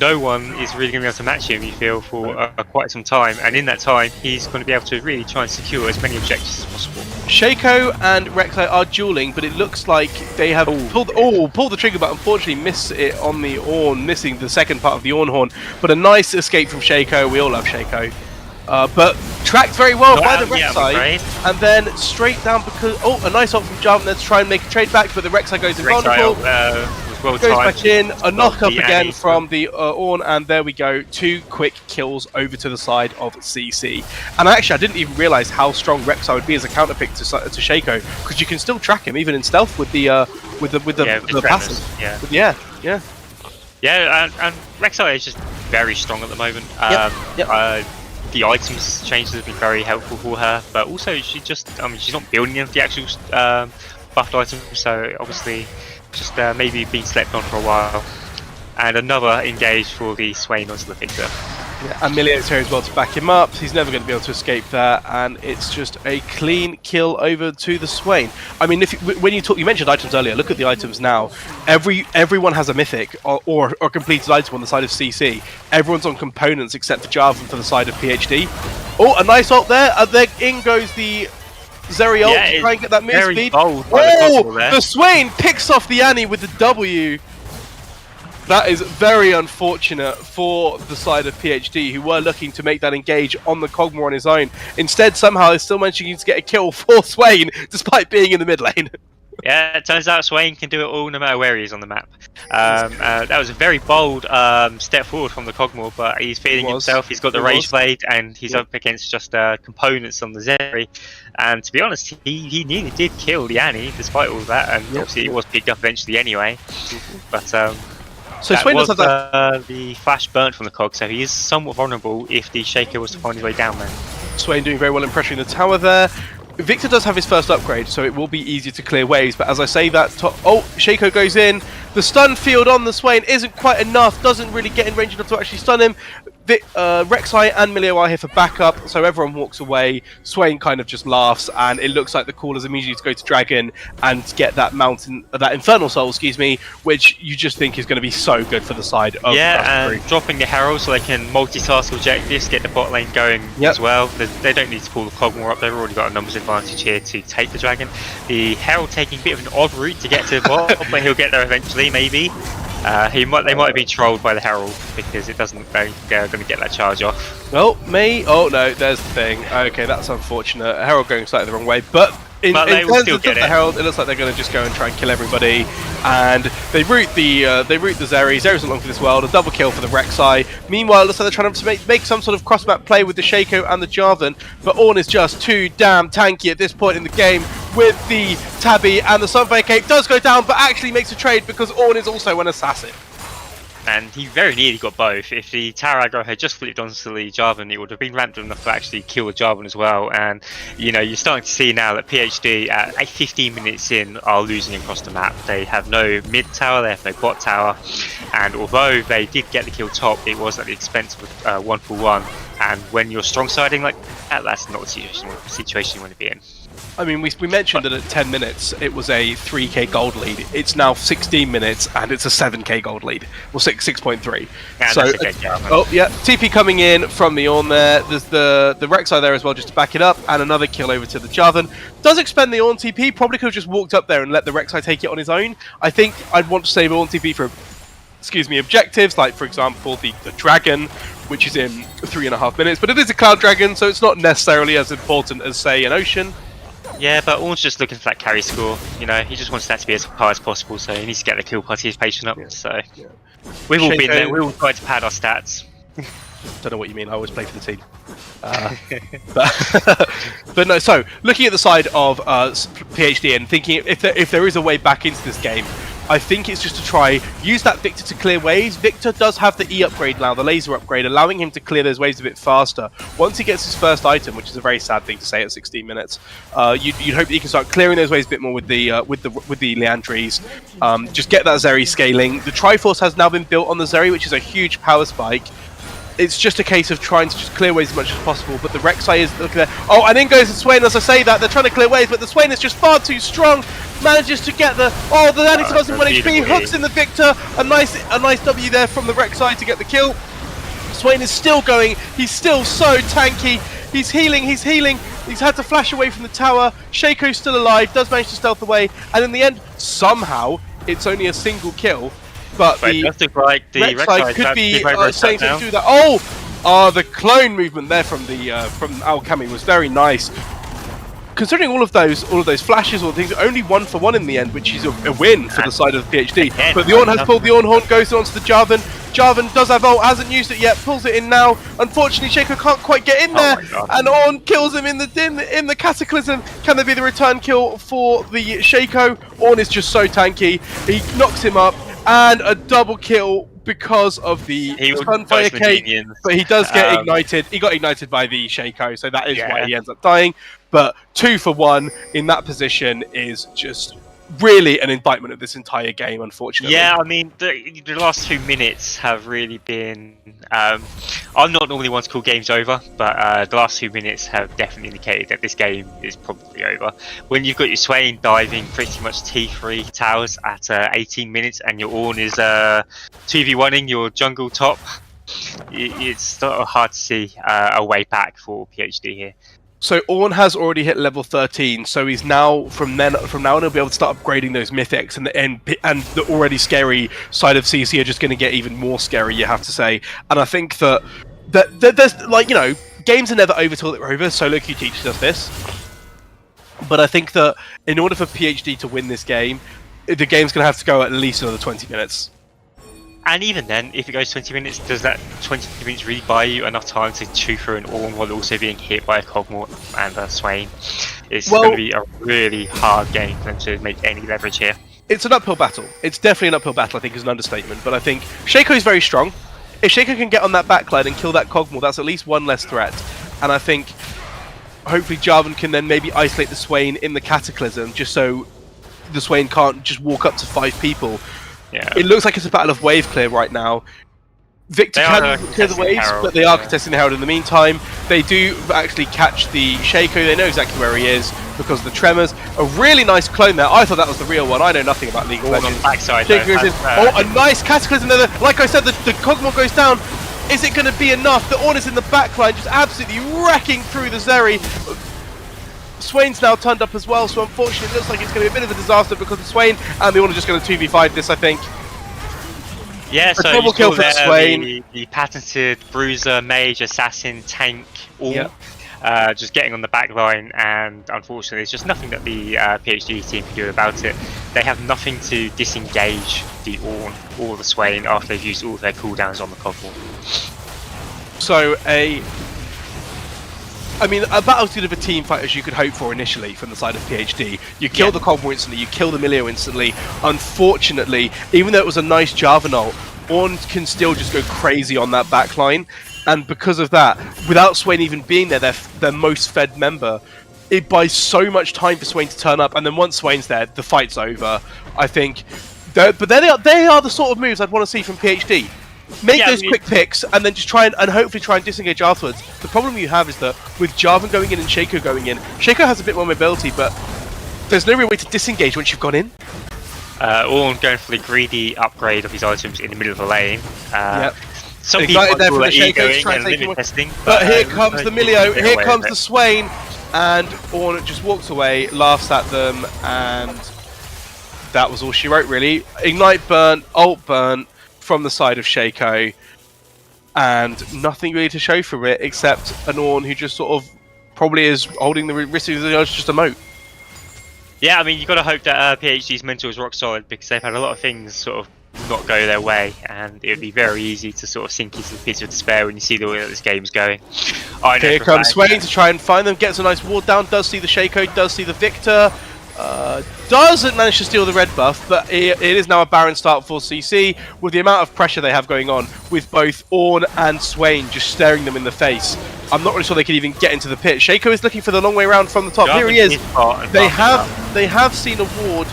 no one is really going to be able to match him, you feel, for quite some time. And in that time, he's going to be able to really try and secure as many objectives as possible. Shaco and Rek'Sai are dueling, but it looks like they have pulled the trigger, but unfortunately miss it on the Ornn, missing the second part of the Ornn horn. But a nice escape from Shaco. We all love Shaco. But tracked very well by the Rek'Sai, and then straight down because a nice ult from Jarvan there to try and make a trade back, but the Rek'Sai goes invulnerable. Goes back in, a knock-up again from the Ornn, and there we go. 2 quick kills over to the side of CC. And actually, I didn't even realise how strong Rek'Sai would be as a counterpick to Shaco, because you can still track him even in stealth with the passive. Yeah. And Rek'Sai is just very strong at the moment. The items changes have been very helpful for her, but also she's not building into the actual buffed items, so obviously just maybe been slept on for a while. And another engage for the Swain onto the Victor. Yeah, and Miliot's here as well to back him up. He's never going to be able to escape that, and it's just a clean kill over to the Swain. I mean, when you mentioned items earlier, look at the items now. Everyone has a mythic or completed item on the side of CC. Everyone's on components except for Jarvan for the side of PhD. Oh, a nice ult there, and then in goes the Zeri ult to try and get that move speed. The Swain picks off the Annie with the W. That is very unfortunate for the side of PhD, who were looking to make that engage on the Cogmore on his own. Instead, somehow, is still managing to get a kill for Swain, despite being in the mid lane. Yeah, it turns out Swain can do it all no matter where he is on the map. That was a very bold step forward from the Cogmore, but he's feeling himself. He's got the Rage Blade, and he's up against just components on the Zeri. And to be honest, he nearly did kill Liani despite all that, and obviously he was picked up eventually anyway. But so Swain does have that. The flash burnt from the Cog, so he is somewhat vulnerable if the Shaker was to find his way down there. Swain doing very well in pressuring the tower there. Victor does have his first upgrade, so it will be easier to clear waves, but as I say that, Shaco goes in. The stun field on the Swain isn't quite enough, doesn't really get in range enough to actually stun him. Rek'Sai and Milio are here for backup, so everyone walks away. Swain kind of just laughs, and it looks like the call is immediately to go to Dragon and get that Infernal Soul, which you just think is going to be so good for the side of and dropping the Herald so they can multitask objectives, get the bot lane going as well. They don't need to pull the Cogmore up, they've already got a numbers advantage here to take the Dragon. The Herald taking a bit of an odd route to get to the bot, but he'll get there eventually, maybe. They might have been trolled by the Herald because it doesn't. They're going to get that charge off. Well, oh no, there's the thing. Okay, that's unfortunate. Herald going slightly the wrong way, but in they will still get the Herald, it looks like they're going to just go and try and kill everybody, and they root the Zeri. Zeri's not long for this world. A double kill for the Rek'Sai. Meanwhile, it looks like they're trying to make some sort of cross map play with the Shaco and the Jarvan, but Ornn is just too damn tanky at this point in the game. With the Tabby, and the Sunfire Cape does go down, but actually makes a trade because Ornn is also an assassin. And he very nearly got both. If the tower aggro had just flipped onto the Jarvan, it would have been ramped enough to actually kill the Jarvan as well. And you're starting to see now that PhD at 15 minutes in are losing across the map. They have no mid tower, they have no bot tower, and although they did get the kill top, it was at the expense of 1-for-1. And when you're strong siding like that, that's not a situation you want to be in. I mean, we mentioned that at 10 minutes it was a 3k gold lead. It's now 16 minutes and it's a 7k gold lead. Well, 6.3. Yeah, so, TP coming in from the Ornn there. There's the Rek'Sai there as well, just to back it up, and another kill over to the Jarvan. Does expend the Ornn TP. Probably could have just walked up there and let the Rek'Sai take it on his own. I think I'd want to save Ornn TP for, objectives, like for example the Dragon, which is in 3.5 minutes. But it is a Cloud Dragon, so it's not necessarily as important as, say, an Ocean. Yeah, but Ornn's just looking for that carry score. He just wants that to be as high as possible, so he needs to get the kill participation up. So we've all been there. We've all tried to pad our stats. Don't know what you mean. I always play for the team. But no. So looking at the side of PhD and thinking if there is a way back into this game, I think it's just to try use that Victor to clear waves. Victor does have the E upgrade now, the laser upgrade, allowing him to clear those waves a bit faster. Once he gets his first item, which is a very sad thing to say at 16 minutes, you'd hope that he can start clearing those waves a bit more with the Leandries. Just get that Zeri scaling. The Triforce has now been built on the Zeri, which is a huge power spike. It's just a case of trying to just clear waves as much as possible, but the Rek'Sai is looking there. Oh, and in goes the Swain. As I say that, they're trying to clear waves, but the Swain is just far too strong. Manages to get the anti-submersive 1 HP, hooks in the Victor. A nice W there from the Rek'Sai to get the kill. Swain is still going. He's still so tanky. He's healing. He's had to flash away from the tower. Shaco's still alive, does manage to stealth away, and in the end, somehow, it's only a single kill. But the Rek'Sai could be saying to do that. The clone movement there from Alchemy was very nice. Considering all of those flashes or things, only 1-for-1 in the end, which is a win for the side of the PhD. But the Ornn has pulled the Ornn Horn, goes on to the Jarvan. Jarvan does have ult, hasn't used it yet, pulls it in now. Unfortunately, Shaco can't quite get in there, and Ornn kills him in the Cataclysm. Can there be the return kill for the Shaco? Ornn is just so tanky. He knocks him up, and a double kill because of the Sunfire Cape. But he does get ignited. He got ignited by the Shaco, so that is why he ends up dying. But 2-for-1 in that position is just really an indictment of this entire game, unfortunately. Yeah, I mean, the last 2 minutes have really been... I'm not normally one to call games over, but the last 2 minutes have definitely indicated that this game is probably over. When you've got your Swain diving pretty much T3 towers at 18 minutes and your Ornn is 2v1ing your jungle top, it's sort of hard to see a way back for PhD here. So Ornn has already hit level 13, so he's now from now on he'll be able to start upgrading those mythics, and the already scary side of CC are just going to get even more scary, you have to say. And I think that there's, like, you know, games are never over till they're over. Solo queue teaches us this. But I think that in order for PhD to win this game, the game's going to have to go at least another 20 minutes. And even then, if it goes 20 minutes, does that 20 minutes really buy you enough time to chew through an Ornn while also being hit by a Cogmore and a Swain? It's going to be a really hard game for them to make any leverage here. It's an uphill battle. It's definitely an uphill battle, I think, is an understatement. But I think Shaco is very strong. If Shaco can get on that backline and kill that Cogmore, that's at least one less threat. And I think hopefully Jarvan can then maybe isolate the Swain in the Cataclysm, just so the Swain can't just walk up to 5 people. Yeah. It looks like it's a battle of wave clear right now. Victor can clear the waves, but they are contesting the Herald in the meantime. They do actually catch the Shaco. They know exactly where he is because of the tremors. A really nice clone there. I thought that was the real one. I know nothing about League of Legends. On the backside, oh, a nice Cataclysm there. Like I said, the Cogmore goes down. Is it going to be enough? The Ornn is in the backline, just absolutely wrecking through the Zeri. Swain's now turned up as well, so unfortunately it looks like it's going to be a bit of a disaster because of Swain, and the Ornn are just going to 2v5 this, I think. Yeah, a so double you kill saw for Swain. The patented bruiser, mage, assassin, tank, all just getting on the back line, and unfortunately there's just nothing that the PhD team can do about it. They have nothing to disengage the Ornn or the Swain after they've used all of their cooldowns on the Cogmore. So I mean, about as good of a team fight as you could hope for initially from the side of PhD. You kill the Cogmore instantly, you kill the Milio instantly. Unfortunately, even though it was a nice Jarvan ult, Ornn can still just go crazy on that backline. And because of that, without Swain even being there, their most fed member, it buys so much time for Swain to turn up. And then once Swain's there, the fight's over, I think. But they are the sort of moves I'd want to see from PhD. Make those quick picks and then just try and hopefully try and disengage afterwards. The problem you have is that with Jarvan going in and Shaco going in, Shaco has a bit more mobility, but there's no real way to disengage once you've gone in. Ornn going for the greedy upgrade of his items in the middle of the lane. Some Ignited people there from the Shaco Shaco to try and limit take him testing, but here comes the Milio, here comes the Swain, and Ornn just walks away, laughs at them, and that was all she wrote really. Ignite burnt, ult burnt from the side of Shaco, and nothing really to show for it except an Ornn who just sort of probably is holding the risk of just a moat. Yeah, I mean, you've got to hope that PhD's mental is rock solid, because they've had a lot of things sort of not go their way, and it would be very easy to sort of sink into the pit of despair when you see the way that this game's going. Here comes Swain to try and find them, gets a nice ward down, does see the Shaco, does see the Victor. Doesn't manage to steal the red buff, but it is now a Baron start for CC with the amount of pressure they have going on with both Ornn and Swain just staring them in the face. I'm not really sure they can even get into the pit. Shaco is looking for the long way around from the top. Here he is. They have seen a ward.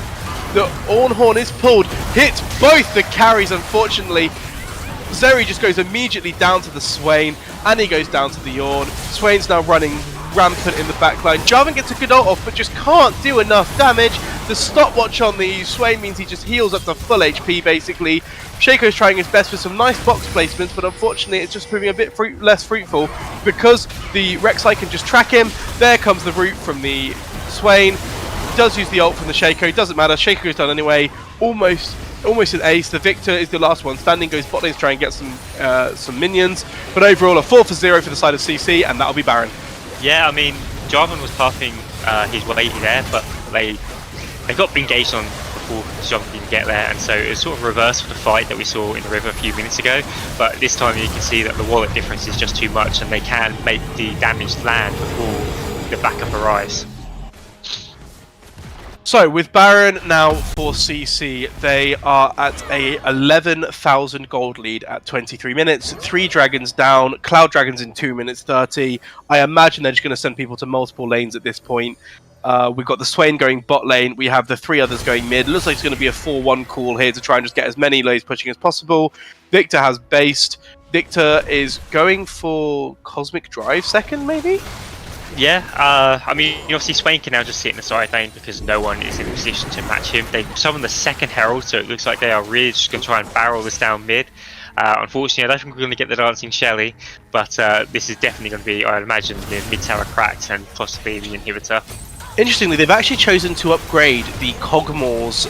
The Ornn Horn is pulled, hits both the carries unfortunately. Zeri just goes immediately down to the Swain, and he goes down to the Ornn. Swain's now running rampant in the backline. Jarvan gets a good ult off, but just can't do enough damage. The stopwatch on the Swain means he just heals up to full HP basically. Shaco's trying his best with some nice box placements, but unfortunately it's just proving a bit less fruitful because the Rek'Sai can just track him. There comes the root from the Swain. Does use the ult from the Shaco, doesn't matter. Shaco goes down anyway. Almost an ace. The Victor is the last one standing, goes bot lane to try and get some minions. But overall a 4-for-0 for the side of CC, and that'll be Baron. Yeah, I mean, Jarvan was pathing his way there, but they got engaged on before Jarvan didn't get there, and so it's sort of reverse for the fight that we saw in the river a few minutes ago. But this time you can see that the wallet difference is just too much, and they can make the damage land before the backup arrives. So with Baron now for CC, they are at a 11,000 gold lead at 23 minutes. 3 dragons down, Cloud Dragons in 2 minutes 30. I imagine they're just going to send people to multiple lanes at this point. We've got the Swain going bot lane. We have the 3 others going mid. Looks like it's going to be a 4-1 call here to try and just get as many lanes pushing as possible. Victor has based. Victor is going for Cosmic Drive second, maybe? Yeah, I mean, obviously Swain can now just sit in the side lane because no one is in a position to match him. They summon the second Herald, so it looks like they are really just going to try and barrel this down mid. Unfortunately, I don't think we're going to get the Dancing Shelly, but this is definitely going to be, I imagine, the mid-tower cracked and possibly the inhibitor. Interestingly, they've actually chosen to upgrade the Cogmore's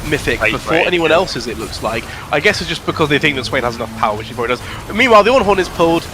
mythic before anyone else's, it looks like. I guess it's just because they think that Swain has enough power, which he probably does. Meanwhile, the Ornhorn is pulled.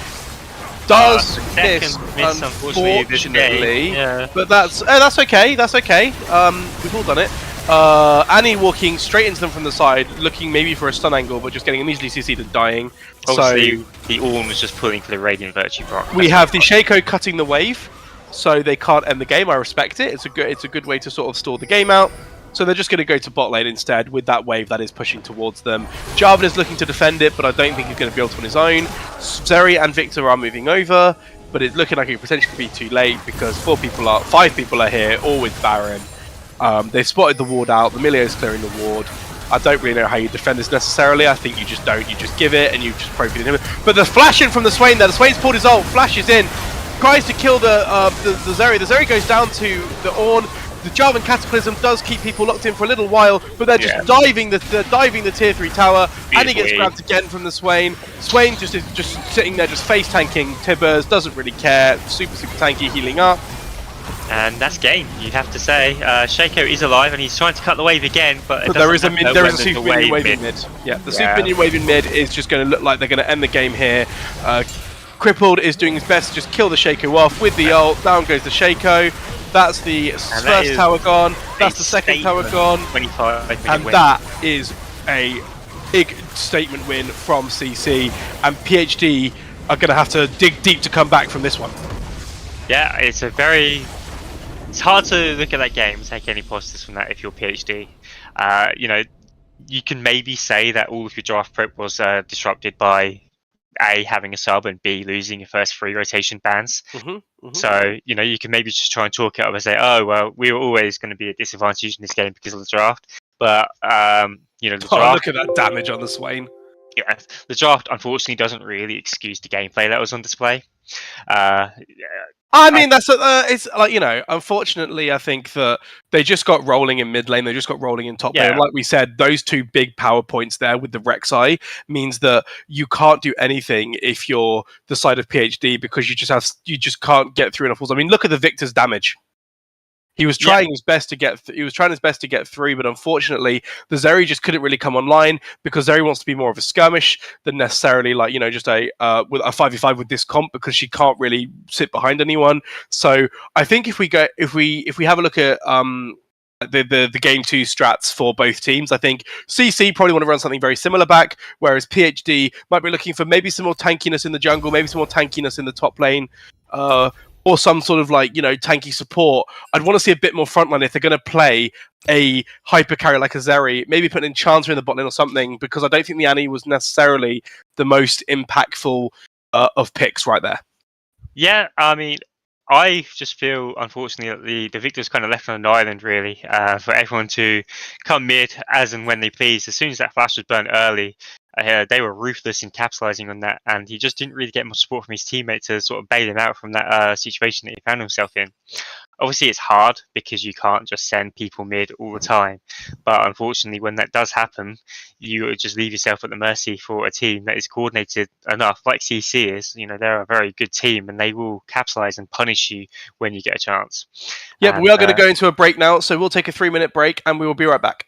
Does miss, unfortunately. Yeah. But that's okay. That's okay. We've all done it. Annie walking straight into them from the side, looking maybe for a stun angle, but just getting immediately CC'd and dying. Obviously, So the Ornn was just pulling for the Radiant Virtue proc. we have the Shaco cutting the wave, so they can't end the game. I respect it. It's a good way to sort of stall the game out. So they're just going to go to bot lane instead with that wave that is pushing towards them. Jarvan is looking to defend it, but I don't think he's going to be able to on his own. Zeri and Victor are moving over, but it's looking like it could potentially be too late because 5 people are here, all with Baron. They've spotted the ward out. The Milio's clearing the ward. I don't really know how you defend this necessarily. I think you just don't. You just give it and you just profit him. But the flash in from the Swain there. The Swain's pulled his ult, flashes in, tries to kill the Zeri. The Zeri goes down to the Ornn. The Jarvan Cataclysm does keep people locked in for a little while, but they're just diving the tier 3 tower, and he gets grabbed again from the Swain. Swain is just sitting there, just face tanking Tibbers, doesn't really care, super tanky, healing up. And that's game, you have to say. Shaco is alive, and he's trying to cut the wave again, but there is a super minion wave in mid. Yeah, the super minion wave in mid is just going to look like they're going to end the game here. Crippled is doing his best to just kill the Shaco off with the ult. Down goes the Shaco. That's the first tower gone. That's the second tower gone. 25 and win. That is a big statement win from CC. And PhD are going to have to dig deep to come back from this one. Yeah, it's hard to look at that game and take any positives from that if you're PhD. You know, you can maybe say that all of your draft prep was disrupted by A, having a sub, and B, losing your first 3 rotation bans. So, you know, you can maybe just try and talk it up and say, oh, well, we were always going to be at disadvantage in this game because of the draft. But, you know, the draft... Look at that damage on the Swain. Yeah, the draft, unfortunately, doesn't really excuse the gameplay that was on display. I mean, it's like, you know, unfortunately, I think that they just got rolling in mid lane. They just got rolling in top lane. Like we said, those 2 big power points there with the Rek'Sai means that you can't do anything if you're the side of PhD because you just can't get through enough walls. I mean, look at the Victor's damage. He was trying his best to get. He was trying his best to get through, but unfortunately, the Zeri just couldn't really come online because Zeri wants to be more of a skirmish than necessarily like, you know, just a with a 5v5 with this comp because she can't really sit behind anyone. So I think if we have a look at the game 2 strats for both teams, I think CC probably want to run something very similar back, whereas PhD might be looking for maybe some more tankiness in the jungle, maybe some more tankiness in the top lane. Or some sort of like, you know, tanky support. I'd want to see a bit more frontline if they're going to play a hyper carry like a Zeri, maybe put an Enchanter in the bot lane or something, because I don't think the Annie was necessarily the most impactful of picks right there. Yeah, I mean, I just feel, unfortunately, that the Victor's kind of left on an island, really, for everyone to come mid as and when they please. As soon as that flash was burnt early, they were ruthless in capitalizing on that, and he just didn't really get much support from his teammate to sort of bail him out from that situation that he found himself in. Obviously, it's hard because you can't just send people mid all the time, but unfortunately, when that does happen, you just leave yourself at the mercy for a team that is coordinated enough, like CC is. You know, they're a very good team, and they will capitalize and punish you when you get a chance. Yeah, but we are going to go into a break now, so we'll take a 3-minute break, and we will be right back.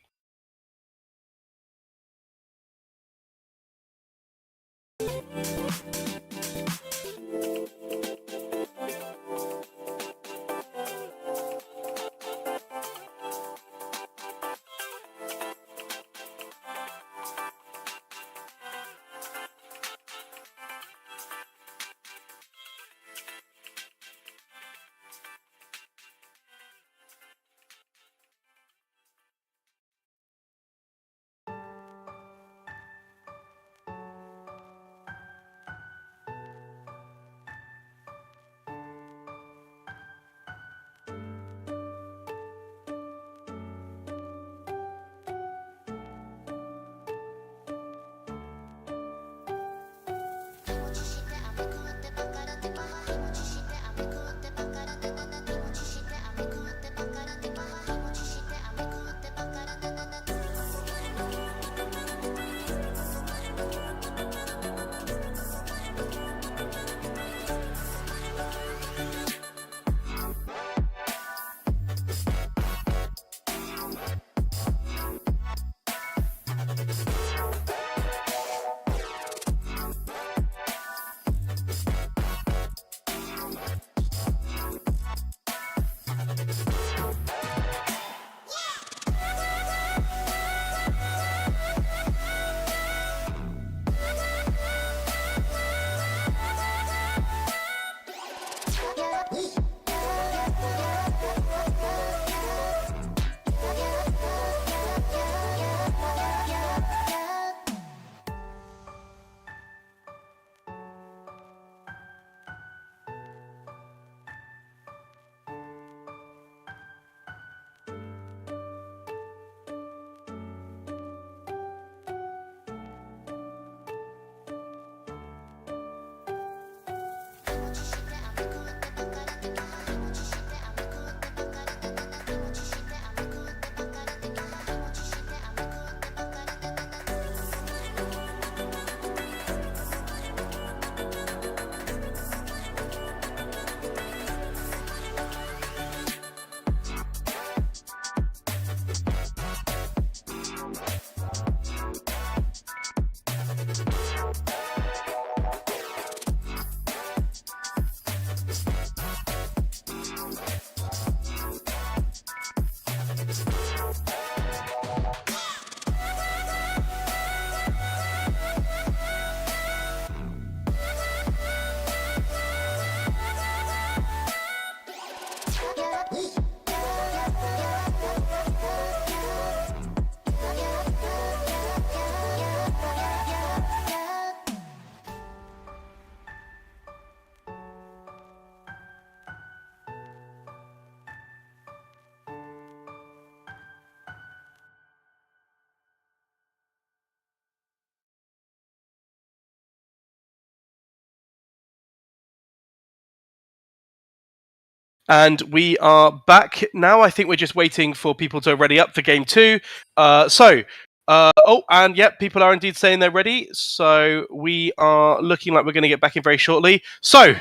And we are back now. I think we're just waiting for people to ready up for game 2. And yep, people are indeed saying they're ready. So we are looking like we're going to get back in very shortly. So,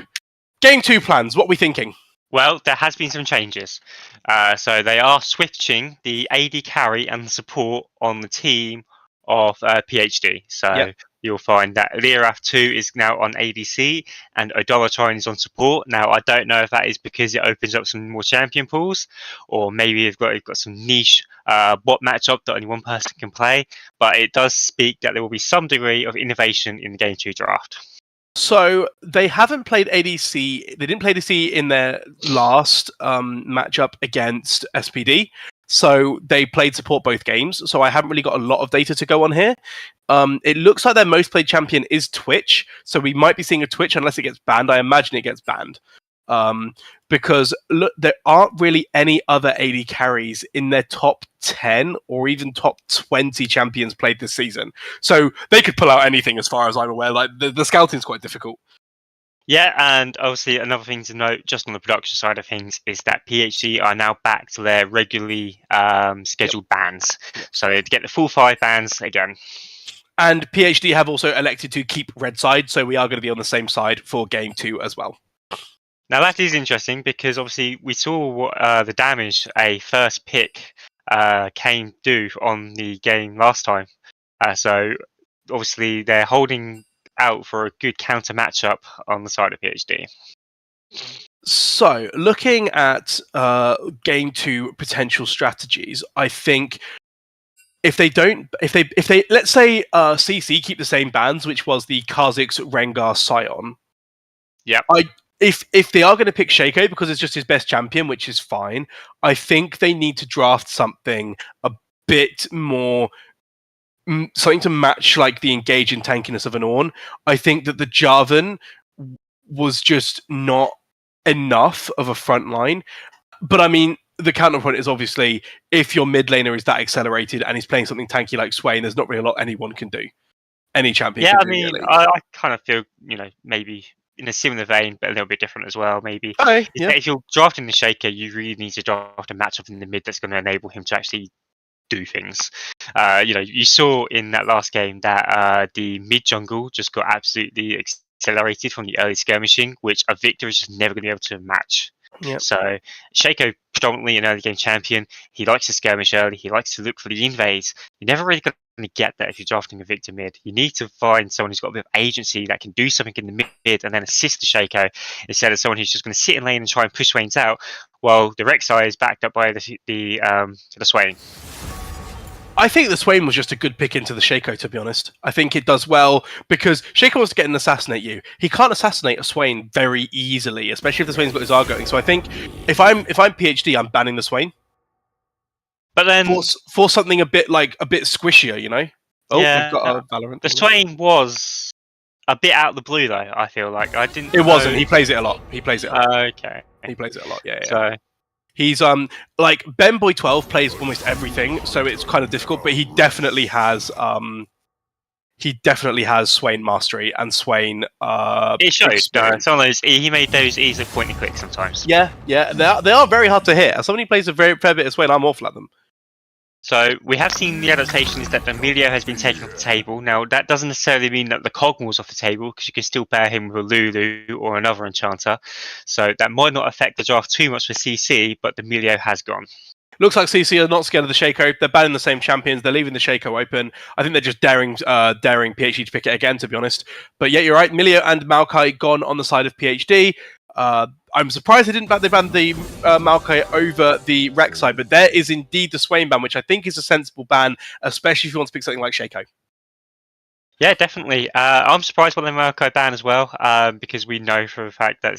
game 2 plans. What are we thinking? Well, there has been some changes. So they are switching the AD carry and the support on the team of PhD. So Yep. you'll find that Learaf 2 is now on ADC and Odolatrine is on support. Now, I don't know if that is because it opens up some more champion pools, or maybe they've got some niche bot matchup that only one person can play. But it does speak that there will be some degree of innovation in the Game 2 draft. So they haven't played ADC. They didn't play ADC in their last matchup against SPD. So they played support both games. So I haven't really got a lot of data to go on here. It looks like their most played champion is Twitch. So we might be seeing a Twitch unless it gets banned. I imagine it gets banned. Because look, there aren't really any other AD carries in their top 10 or even top 20 champions played this season. So they could pull out anything as far as I'm aware. Like the scouting's quite difficult. Yeah, and obviously another thing to note, just on the production side of things, is that PhD are now back to their regularly scheduled bans. So they get the full 5 bans again. And PhD have also elected to keep red side, so we are going to be on the same side for game 2 as well. Now that is interesting because obviously we saw what the damage a first pick Kane do on the game last time. So obviously they're holding out for a good counter matchup on the side of PhD. So looking at game 2 potential strategies, I think if they let's say CC keep the same bans, which was the Kha'Zix, Rengar, Sion. Yeah. If they are going to pick Shaco because it's just his best champion, which is fine, I think they need to draft something a bit more, something to match like the engage and tankiness of an Ornn. I think that the Jarvan was just not enough of a front line. But I mean, the counterpoint is obviously if your mid laner is that accelerated and he's playing something tanky like Swain, there's not really a lot anyone can do. Any champion can do, mean, really. I kind of feel, maybe in a similar vein, but a little bit different as well, maybe. Okay, yeah. If you're drafting the Shaker, you really need to draft a matchup in the mid that's going to enable him to actually do things. You saw in that last game that the mid jungle just got absolutely accelerated from the early skirmishing, which a Victor is just never going to be able to match. Yep. So Shaco, predominantly an early game champion, he likes to skirmish early, he likes to look for the invades. You're never really going to get that if you're drafting a Victor mid. You need to find someone who's got a bit of agency that can do something in the mid and then assist the Shaco, instead of someone who's just going to sit in lane and try and push Swains out, while the Rek'Sai is backed up by the Swain. I think the Swain was just a good pick into the Shaco, to be honest. I think it does well because Shaco wants to get and assassinate you. He can't assassinate a Swain very easily, especially if the Swain's got his R going. So I think if I'm PhD, I'm banning the Swain. But then For something a bit squishier, you know. Oh, yeah, we've got a Valorant. The Swain was a bit out of the blue, though. I feel like I didn't. It wasn't. He plays it a lot. He plays it a lot. Okay. He plays it a lot. Yeah. So he's like Ben Boy 12 plays almost everything, so it's kind of difficult. But he definitely has Swain mastery and Swain. It shows. Some of those he made those easy point and click sometimes. Yeah. They are very hard to hit. As somebody who plays a fair bit of Swain, I'm awful at them. So we have seen the adaptations that the Emilio has been taken off the table. Now that doesn't necessarily mean that the Cogmor's off the table because you can still pair him with a Lulu or another enchanter. So that might not affect the draft too much for CC, but the Emilio has gone. Looks like CC are not scared of the Shaco. They're banning the same champions. They're leaving the Shaco open. I think they're just daring PhD to pick it again, to be honest. But yeah, you're right. Milio and Maokai gone on the side of PhD. I'm surprised they banned the Maokai over the Rek'Sai, but there is indeed the Swain ban, which I think is a sensible ban, especially if you want to pick something like Shaco. Yeah, definitely. I'm surprised by the Maokai ban as well, because we know for a fact that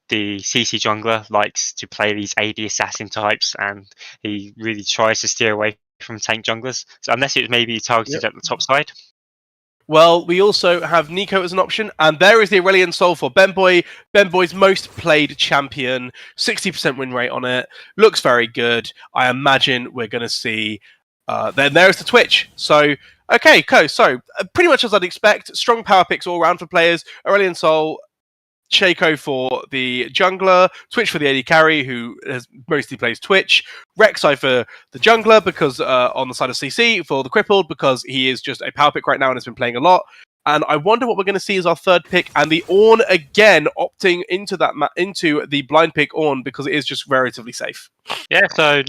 the CC jungler likes to play these AD assassin types, and he really tries to steer away from tank junglers. So unless it was maybe targeted at the top side. Well, we also have Nico as an option, and there is the Aurelion Soul for Benboy. Benboy's most played champion, 60% win rate on it. Looks very good. I imagine we're going to see... then there's the Twitch. So, okay, cool. So, pretty much as I'd expect, strong power picks all around for players. Aurelion Soul, Shaco for the jungler, Twitch for the AD carry, who mostly plays Twitch, Rek'Sai for the jungler, because on the side of CC, for the crippled, because he is just a power pick right now and has been playing a lot. And I wonder what we're going to see as our third pick, and the Ornn again opting into that into the blind pick Ornn because it is just relatively safe. Yeah, so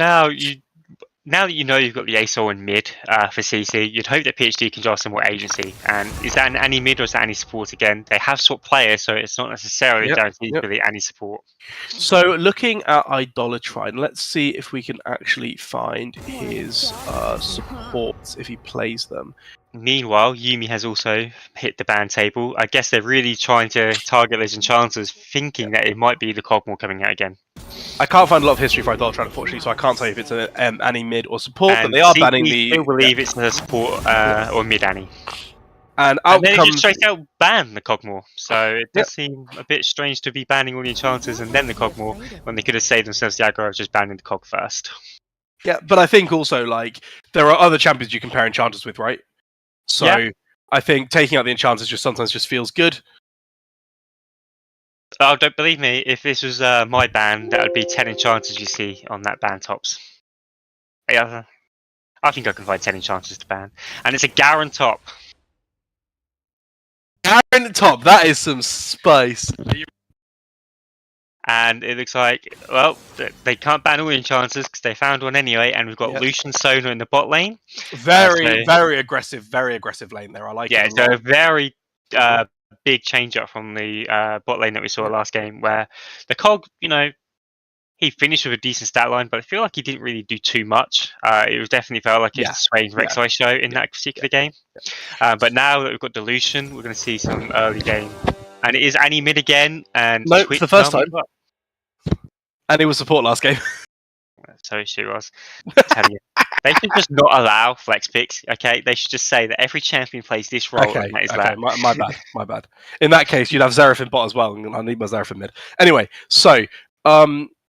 now that you know you've got the ASOL in mid for CC, you'd hope that PhD can draw some more agency. And is that an Annie mid or is that Annie support again? They have swapped players, so it's not necessarily guaranteed for the Annie support. So looking at Idolatrine, let's see if we can actually find his supports if he plays them. Meanwhile, Yuumi has also hit the ban table. I guess they're really trying to target those enchanters, thinking that it might be the Cogmore coming out again. I can't find a lot of history for Idolatrine, unfortunately, so I can't tell you if it's an Annie mid or support, And but they are banning the... I believe it's a support or mid Annie. And out then comes... they just straight out ban the Cogmore. So it does seem a bit strange to be banning all the enchanters and then the Cogmore, when they could have saved themselves the aggro of just banning the Cog first. Yeah, but I think also, like, there are other champions you can pair enchanters with, right? So I think taking out the enchanters just sometimes just feels good. Oh, don't believe me. If this was my ban, that would be 10 enchanters you see on that ban tops. Yeah, I think I can find 10 enchanters to ban. And it's a Garen top. Garen top, that is some spice. And it looks like, well, they can't ban all the enchanters because they found one anyway, and we've got Lucian Sona in the bot lane. Very aggressive lane there. I like it. Yeah, so a very big change up from the bot lane that we saw last game, where the Cog, he finished with a decent stat line, but I feel like he didn't really do too much. It was definitely felt like it's a Swain Rek'Sai show in that particular game. But now that we've got Dilution, we're going to see some early game. And it is Annie mid again. And no, for the first time. And it was support last game. So she was. Tell you. They should just not allow flex picks, okay? They should just say that every champion plays this role. Okay, and that is that. My bad. In that case, you'd have Xerath in bot as well, and I need my Xerath in mid. Anyway, so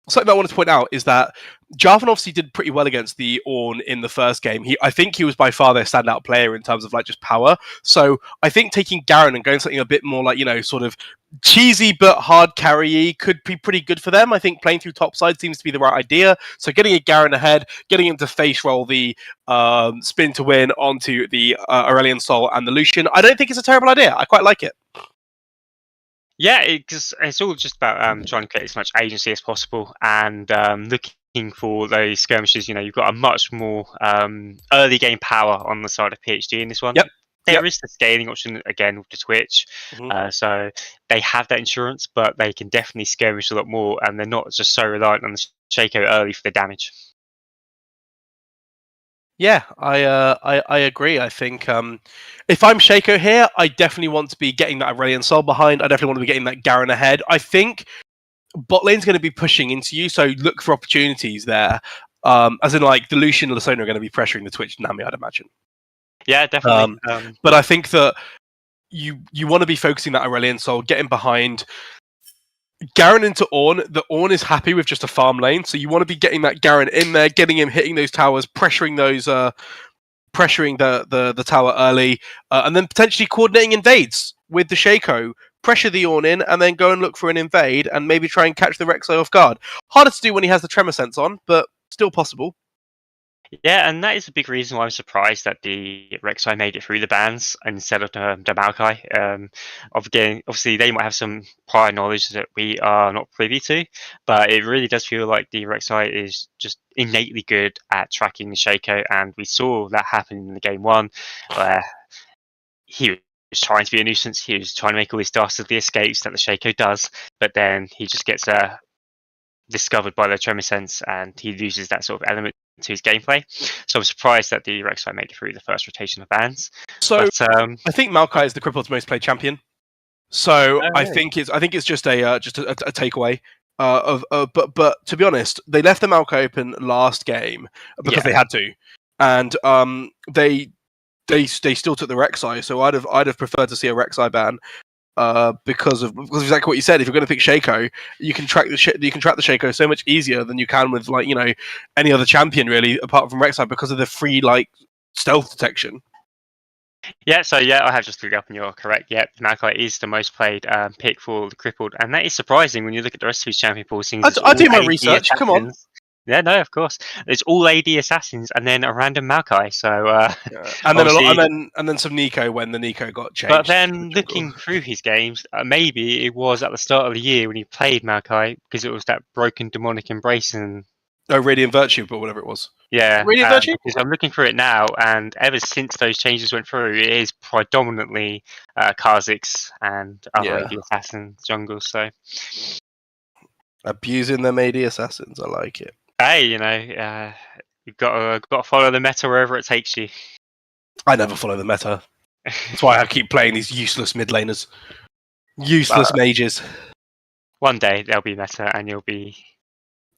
something I wanted to point out is that Jarvan obviously did pretty well against the Ornn in the first game. I think he was by far their standout player in terms of like just power. So I think taking Garen and going something a bit more like, sort of cheesy but hard carry could be pretty good for them. I think playing through top side seems to be the right idea. So getting a Garen ahead, getting him to face roll the spin to win onto the Aurelion Sol and the Lucian, I don't think it's a terrible idea. I quite like it. Yeah, it's all just about trying to create as much agency as possible and looking for those skirmishes. You've got a much more early game power on the side of PhD in this one. Yep. There is the scaling option again with the Twitch. So they have that insurance, but they can definitely skirmish a lot more, and they're not just so reliant on the Shaco early for the damage. Yeah, I agree. I think if I'm Shaco here, I definitely want to be getting that Aurelion Sol behind. I definitely want to be getting that Garen ahead. I think bot lane's going to be pushing into you, so look for opportunities there. As in, like, the Lucian and the Lasona are going to be pressuring the Twitch Nami, I'd imagine. Yeah, definitely. But I think that you want to be focusing that Aurelion Sol, getting behind Garen into Ornn. The Ornn is happy with just a farm lane, so you want to be getting that Garen in there, getting him hitting those towers, pressuring those, pressuring the tower early, and then potentially coordinating invades with the Shaco. Pressure the Ornn in, and then go and look for an invade, and maybe try and catch the Rek'Sai off guard. Harder to do when he has the Tremor Sense on, but still possible. Yeah, and that is a big reason why I'm surprised that the Rek'Sai made it through the bans instead of the Maokai. Obviously, they might have some prior knowledge that we are not privy to, but it really does feel like the Rek'Sai is just innately good at tracking the Shaco, and we saw that happen in the game one, where he was trying to be a nuisance. He was trying to make all these dastardly escapes that the Shaco does, but then he just gets discovered by the Tremor Sense, and he loses that sort of element to his gameplay. So I'm surprised that the Rek'Sai made it through the first rotation of bans. So I think Maokai is the Crippled's most played champion. So I think it's just a takeaway. But to be honest, they left the Maokai open last game because they had to, and they still took the Rek'Sai. So I'd have preferred to see a Rek'Sai ban. Because exactly what you said. If you're going to pick Shaco, you can track the Shaco so much easier than you can with, like, any other champion really, apart from Rek'Sai, because of the free, like, stealth detection. Yeah, so I have just looked up and you're correct. Yeah, Maokai is the most played pick for the crippled, and that is surprising when you look at the rest of his champion pool. I do my research. Come on. Yeah, no, of course. It's all AD assassins and then a random Maokai. So and then some Nico when the Nico got changed. But then looking through his games, maybe it was at the start of the year when he played Maokai, because it was that broken demonic embrace and Radiant Virtue, but whatever it was. Yeah, Radiant Virtue. Because I'm looking through it now, and ever since those changes went through, it is predominantly Kha'Zix and other AD assassin jungles. So abusing them AD assassins, I like it. Hey, you've got to follow the meta wherever it takes you. I never follow the meta. That's why I keep playing these useless mid laners, useless mages. One day they'll be meta, and you'll be.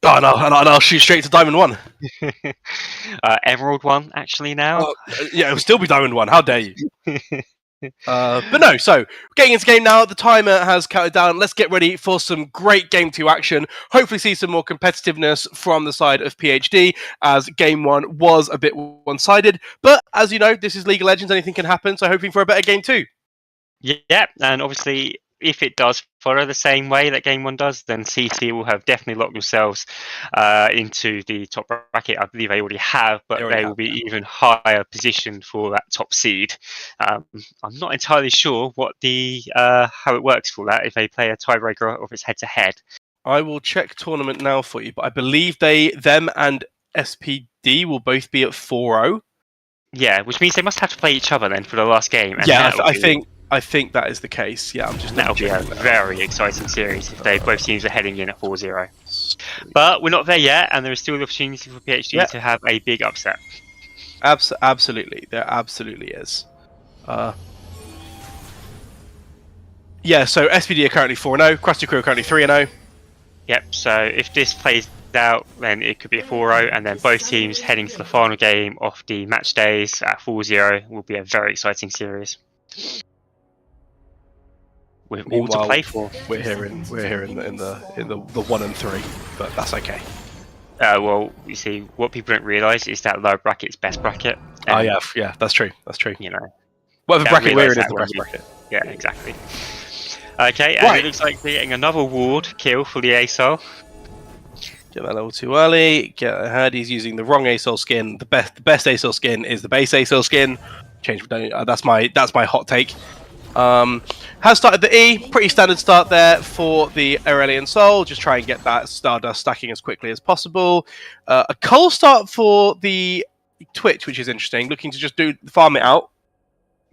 Oh no! And I'll shoot straight to Diamond 1. Emerald 1, actually now. Yeah, it'll still be Diamond 1. How dare you? But no, so getting into game now. The timer has counted down. Let's get ready for some great game 2 action. Hopefully see some more competitiveness from the side of PhD, as game 1 was a bit one-sided. But as you know, this is League of Legends. Anything can happen. So hoping for a better game 2. Yeah, and obviously, if it does follow the same way that game 1 does, then CT will have definitely locked themselves into the top bracket. I believe they already have, but they will be even higher positioned for that top seed. I'm not entirely sure what how it works for that, if they play a tiebreaker or if it's head-to-head. I will check tournament now for you, but I believe them and SPD will both be at 4-0. Yeah, which means they must have to play each other then for the last game. And I think that is the case. Yeah, that'll be a very exciting series if both teams are heading in at 4-0. But we're not there yet, and there is still the opportunity for PhD to have a big upset. Absolutely, there absolutely is. Yeah, so SPD are currently 4-0, Krusty Crew are currently 3-0. Yep, so if this plays out, then it could be a 4-0, and then both teams heading to the final game of the match days at 4-0 will be a very exciting series. With all to play for. We're here in the 1 and 3, but that's okay. Well, you see, what people don't realise is that lower bracket's best bracket. Yeah, that's true. Whatever bracket we're in is the best bracket. Yeah, exactly. Okay, and it looks like we're getting another ward kill for the ASOL. Get that a little too early. Get ahead. He's using the wrong ASOL skin. The best ASOL skin is the base ASOL skin. That's my hot take. Has started the E. Pretty standard start there for the Aurelion Sol. Just try and get that Stardust stacking as quickly as possible. A Cull start for the Twitch, which is interesting. Looking to just farm it out.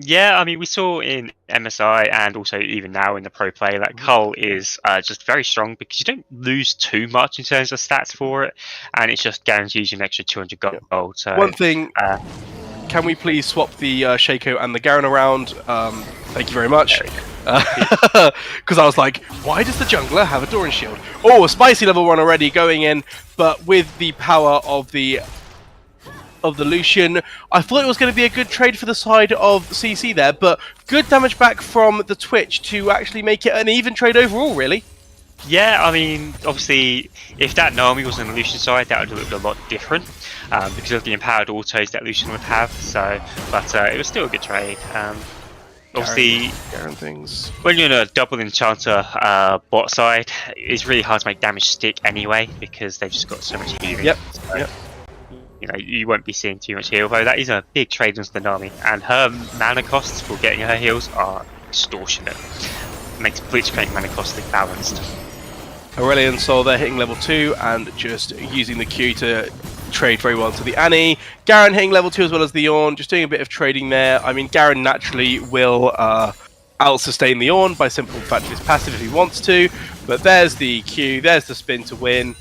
Yeah, I mean, we saw in MSI and also even now in the pro play that Cull is just very strong because you don't lose too much in terms of stats for it, and it's just guarantees you an extra 200 gold. So One thing, can we please swap the Shaco and the Garen around? Thank you very much. Because I was like, why does the jungler have a Doran shield? Oh, a spicy level 1 already going in, but with the power of the Lucian, I thought it was going to be a good trade for the side of CC there, but good damage back from the Twitch to actually make it an even trade overall, really. Yeah, I mean, obviously, if that Nami was on the Lucian side, that would have looked a lot different because of the empowered autos that Lucian would have. So, but it was still a good trade. Obviously, Garen things. When you're in a double enchanter bot side, it's really hard to make damage stick anyway because they've just got so much healing. Yep. So, Yep. You know, you won't be seeing too much heal, though that is a big trade into the Nami, and her mana costs for getting her heals are extortionate. It makes Blitzcrank mana cost balanced. Aurelion Sol there hitting level 2 and just using the Q to trade very well to the Annie. Garen hitting level 2 as well as the Ornn, just doing a bit of trading there. I mean, Garen naturally will out-sustain the Ornn by simple fact of his passive if he wants to, but there's the Q, there's the spin to win.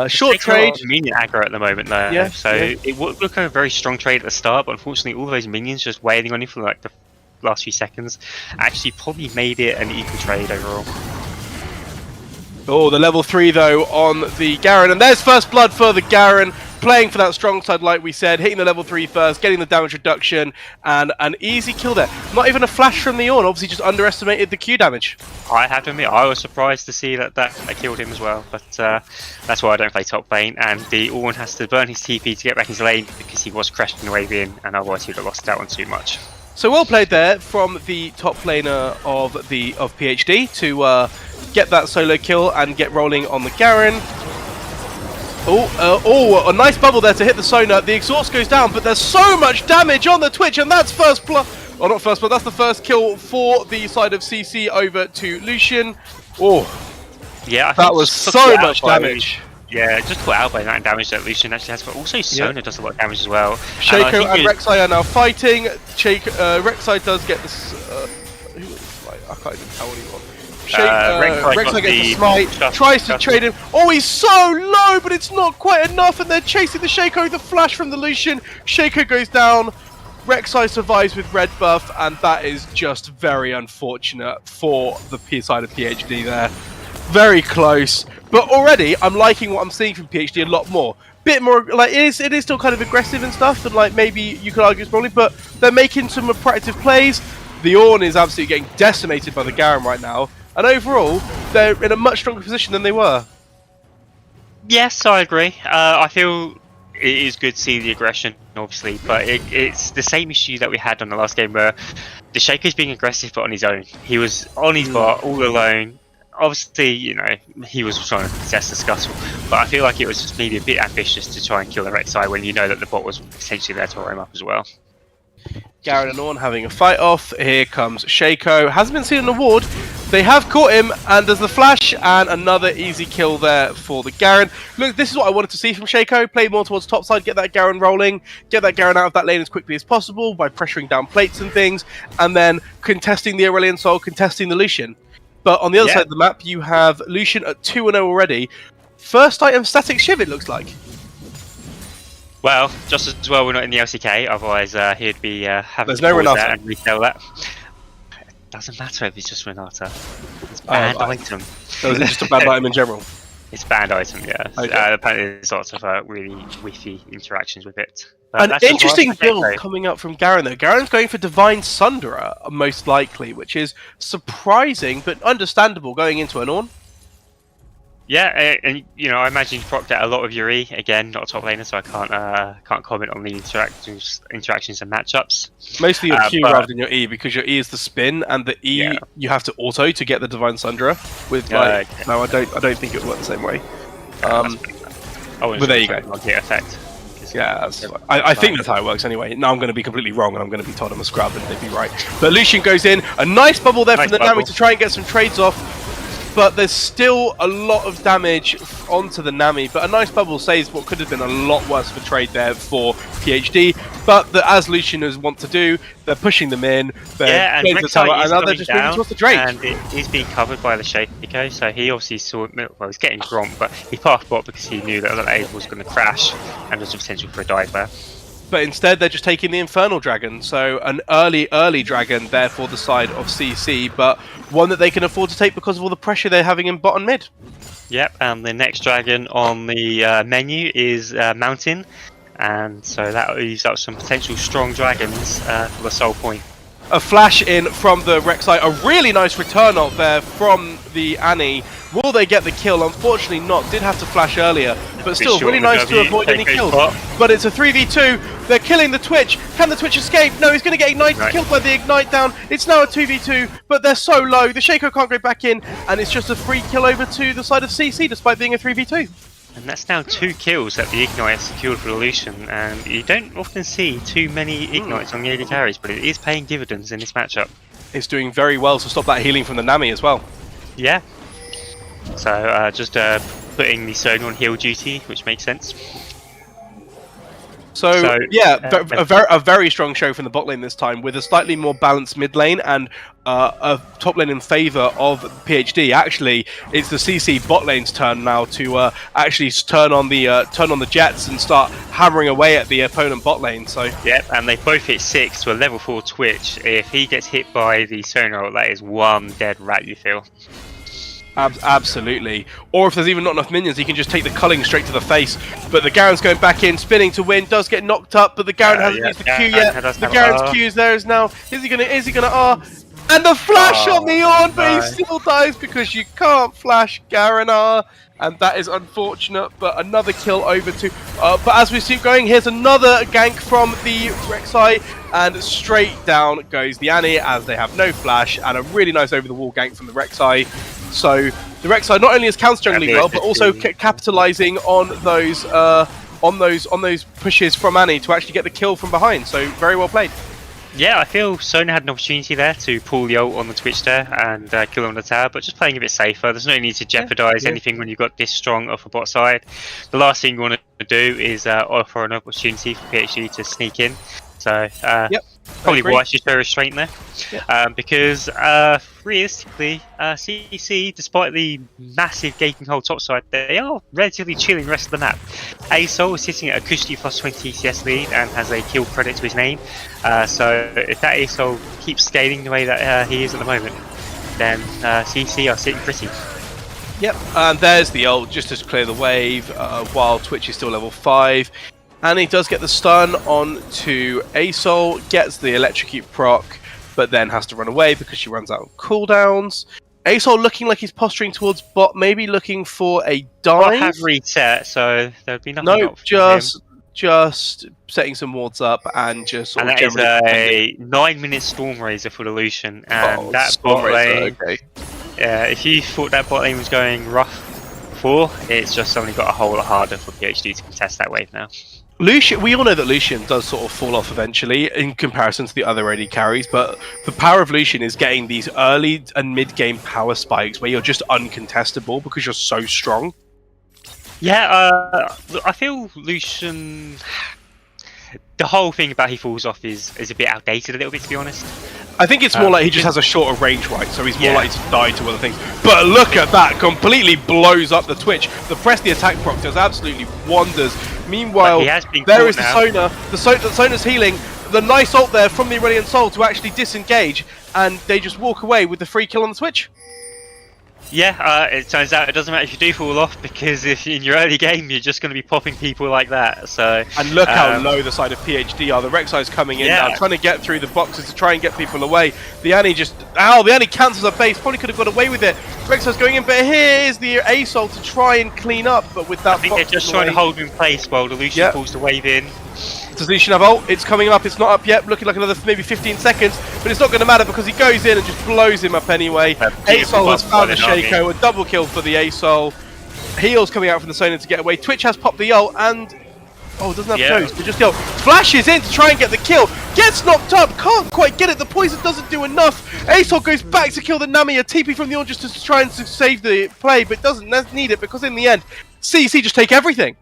Short trade. Minion aggro at the moment though, yeah, so it would look like a very strong trade at the start, but unfortunately all those minions just waiting on you for like the last few seconds actually probably made it an equal trade overall. Oh, the level 3 though on the Garen, and there's first blood for the Garen, playing for that strong side like we said, hitting the level 3 first, getting the damage reduction, and an easy kill there. Not even a flash from the Ornn, obviously just underestimated the Q damage. I have to admit, I was surprised to see that killed him as well, but that's why I don't play top lane, and the Ornn has to burn his TP to get back his lane because he was crashing the wave in, and otherwise he'd have lost that one too much. So well played there from the top laner of PhD to get that solo kill and get rolling on the Garen. Oh, a nice bubble there to hit the Sona. The exhaust goes down, but there's so much damage on the Twitch, and that's first blood. Oh, not first blood, that's the first kill for the side of CC over to Lucian. Oh, yeah, I think that was so much damage. Yeah, just put out by that damage that Lucian actually has, but also Sona does a lot of damage as well. Shaco and Rek'Sai are now fighting. Rek'Sai does get this. Who was this? I can't even tell anyone. Rek'Sai gets the smite, tries to trade him. Oh, he's so low, but it's not quite enough, and they're chasing the Shaco. The flash from the Lucian. Shaco goes down. Rek'Sai survives with red buff, and that is just very unfortunate for the side of PhD there. Very close, but already I'm liking what I'm seeing from PhD a lot more. Bit more like it is still kind of aggressive and stuff, and like maybe you could argue it's probably, but they're making some proactive plays. The Ornn is absolutely getting decimated by the Garen right now, and overall they're in a much stronger position than they were. Yes, I agree. I feel it is good to see the aggression, obviously, but it's the same issue that we had on the last game where the Shaco's being aggressive but on his own. He was on his bot all alone. Obviously, you know, he was trying to possess the scuttle, but I feel like it was just maybe a bit ambitious to try and kill the Rek'Sai when you know that the bot was potentially there to roam up as well. Garen and Ornn having a fight off. Here comes Shaco. Hasn't been seen an award. They have caught him, and there's the flash, and another easy kill there for the Garen. Look, this is what I wanted to see from Shaco. Play more towards top side, get that Garen rolling, get that Garen out of that lane as quickly as possible by pressuring down plates and things, and then contesting the Aurelion Sol, contesting the Lucian. But on the other side of the map, you have Lucian at 2-0 already. First item, Static Shiv, it looks like. Well, just as well we're not in the LCK, otherwise he'd be having There's to no pause Renata. that and resell that. It doesn't matter if it's just Renata. It's a banned item. So is it just a bad item in general? It's a banned item, yeah. Okay. Apparently there's lots of really whiffy interactions with it. An interesting build coming up from Garen though. Garen's going for Divine Sundera, most likely, which is surprising but understandable going into an Ornn. Yeah, and you know, I imagine you procced out a lot of your E. Again, not a top laner, so I can't comment on the interactions and matchups. Mostly your Q rather than your E, because your E is the spin, and the E you have to auto to get the Divine Sundera. With like, no, I don't think it would work the same way. But there you go. The effect. Yeah, I think that's how it works anyway. Now I'm going to be completely wrong, and I'm going to be told I'm a scrub, and they'd be right. But Lucian goes in, a nice bubble there from the Nami to try and get some trades off. but there's still a lot of damage onto the Nami. But a nice bubble saves what could have been a lot worse of a trade there for PhD. But as Lucianers want to do, they're pushing them in. And and now they're just moving towards the Drake. And it is being covered by the Shaco, so he obviously saw, well, he's getting Gromp, but he passed bot because he knew that A was going to crash and there's a potential for a dive there. But instead, they're just taking the Infernal Dragon. So an early dragon there for the side of CC, but one that they can afford to take because of all the pressure they're having in bot and mid. Yep, and the next dragon on the menu is Mountain. And so that leaves up some potential strong dragons for the Soul Point. A flash in from the Rek'Sai, a really nice return ult there from the Annie. Will they get the kill? Unfortunately not, did have to flash earlier, but still really nice to avoid any kills. But it's a 3v2, they're killing the Twitch. Can the Twitch escape? No, he's going to get ignited, killed by the Ignite down. It's now a 2v2, but they're so low, the Shaco can't go back in, and it's just a free kill over to the side of CC despite being a 3v2. And that's now 2 kills that the Ignite has secured for the Lucian, and you don't often see too many Ignites on the AD carries, but it is paying dividends in this matchup. It's doing very well to stop that healing from the Nami as well. Yeah. So just putting the Sonar on heal duty, which makes sense. So yeah, a very strong show from the bot lane this time, with a slightly more balanced mid lane and a top lane in favour of PhD. Actually, it's the CC bot lane's turn now to actually turn on the jets and start hammering away at the opponent bot lane. So yep, and they both hit 6 to a level 4 Twitch. If he gets hit by the Sonar, that is one dead rat, you feel. Absolutely. Or if there's even not enough minions, he can just take the culling straight to the face. But the Garen's going back in, spinning to win, does get knocked up, but the Garen hasn't used the Q yet. The Garen's Q is there now. Is he gonna R? And the flash on the Ornn, but he still dies because you can't flash Garen R. And that is unfortunate, but another kill over to... but as we keep going, here's another gank from the Rek'Sai, and straight down goes the Annie as they have no flash, and a really nice over-the-wall gank from the Rek'Sai. So the Rek'Sai not only is counter-jungling well, but also capitalizing on those pushes from Annie to actually get the kill from behind. So very well played. Yeah, I feel Sona had an opportunity there to pull the ult on the Twitch there and kill him on the tower, but just playing a bit safer. There's no need to jeopardise anything when you've got this strong off the bot side. The last thing you want to do is offer an opportunity for PhD to sneak in. So probably why you show restraint there, because realistically, CC, despite the massive gaping hole topside, they are relatively chilling the rest of the map. ASOL is sitting at a cushy +20 CS lead and has a kill credit to his name. So if that ASOL keeps scaling the way that he is at the moment, then CC are sitting pretty. Yep, and there's the ult just to clear the wave while Twitch is still level 5. And he does get the stun on to ASOL, gets the electrocute proc, but then has to run away because she runs out of cooldowns. ASOL looking like he's posturing towards bot, maybe looking for a dive. I have reset, so there'd be nothing. No, just setting some wards up and just sort and of that is a 9-minute Storm Razor for the Lucian, and that bot lane. If you thought that bot lane was going rough before, it's just suddenly got a whole lot harder for PhD to contest that wave now. Lucian, we all know that Lucian does sort of fall off eventually in comparison to the other AD carries, but the power of Lucian is getting these early and mid-game power spikes where you're just uncontestable because you're so strong. Yeah, I feel Lucian... The whole thing about he falls off is a bit outdated a little bit, to be honest. I think it's more like he just has a shorter range, right? So he's more likely to die to other things. But look at that! Completely blows up the Twitch. The press the attack proc does absolutely wonders. Meanwhile, there is the Sonar. The Sonar's healing. The nice ult there from the Aurelian Soul to actually disengage. And they just walk away with the free kill on the Twitch. Yeah, it turns out it doesn't matter if you do fall off, because if in your early game you're just going to be popping people like that. So and look how low the side of PhD are. The Rek'Sai's coming in now, trying to get through the boxes to try and get people away. The Annie just the Annie cancels her base. Probably could have got away with it. Rek'Sai's going in, but here is the ASOL to try and clean up. But with that, I think they're just trying to hold him in place while the Lucian pulls the wave in. Does Lucian have ult? It's coming up, it's not up yet, looking like another maybe 15 seconds, but it's not going to matter because he goes in and just blows him up anyway. ASOL has found the Shaco, a double kill for the ASOL. Heals coming out from the Sonar to get away. Twitch has popped the ult and... Oh, it doesn't have Toast, but just go. Flashes in to try and get the kill. Gets knocked up, can't quite get it, the poison doesn't do enough. Asol goes back to kill the Nami, a TP from the Orn just to try and save the play, but doesn't need it because in the end, CEC just take everything.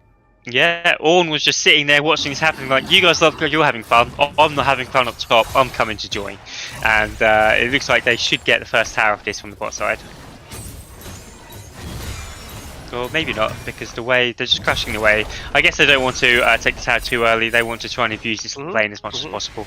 Yeah, Orn was just sitting there watching this happening like, you guys love you're having fun, I'm not having fun up top, I'm coming to join. And it looks like they should get the first tower of this from the bot side. Or maybe not, because the way they're just crashing away. I guess they don't want to take the tower too early, they want to try and abuse this lane as much as possible.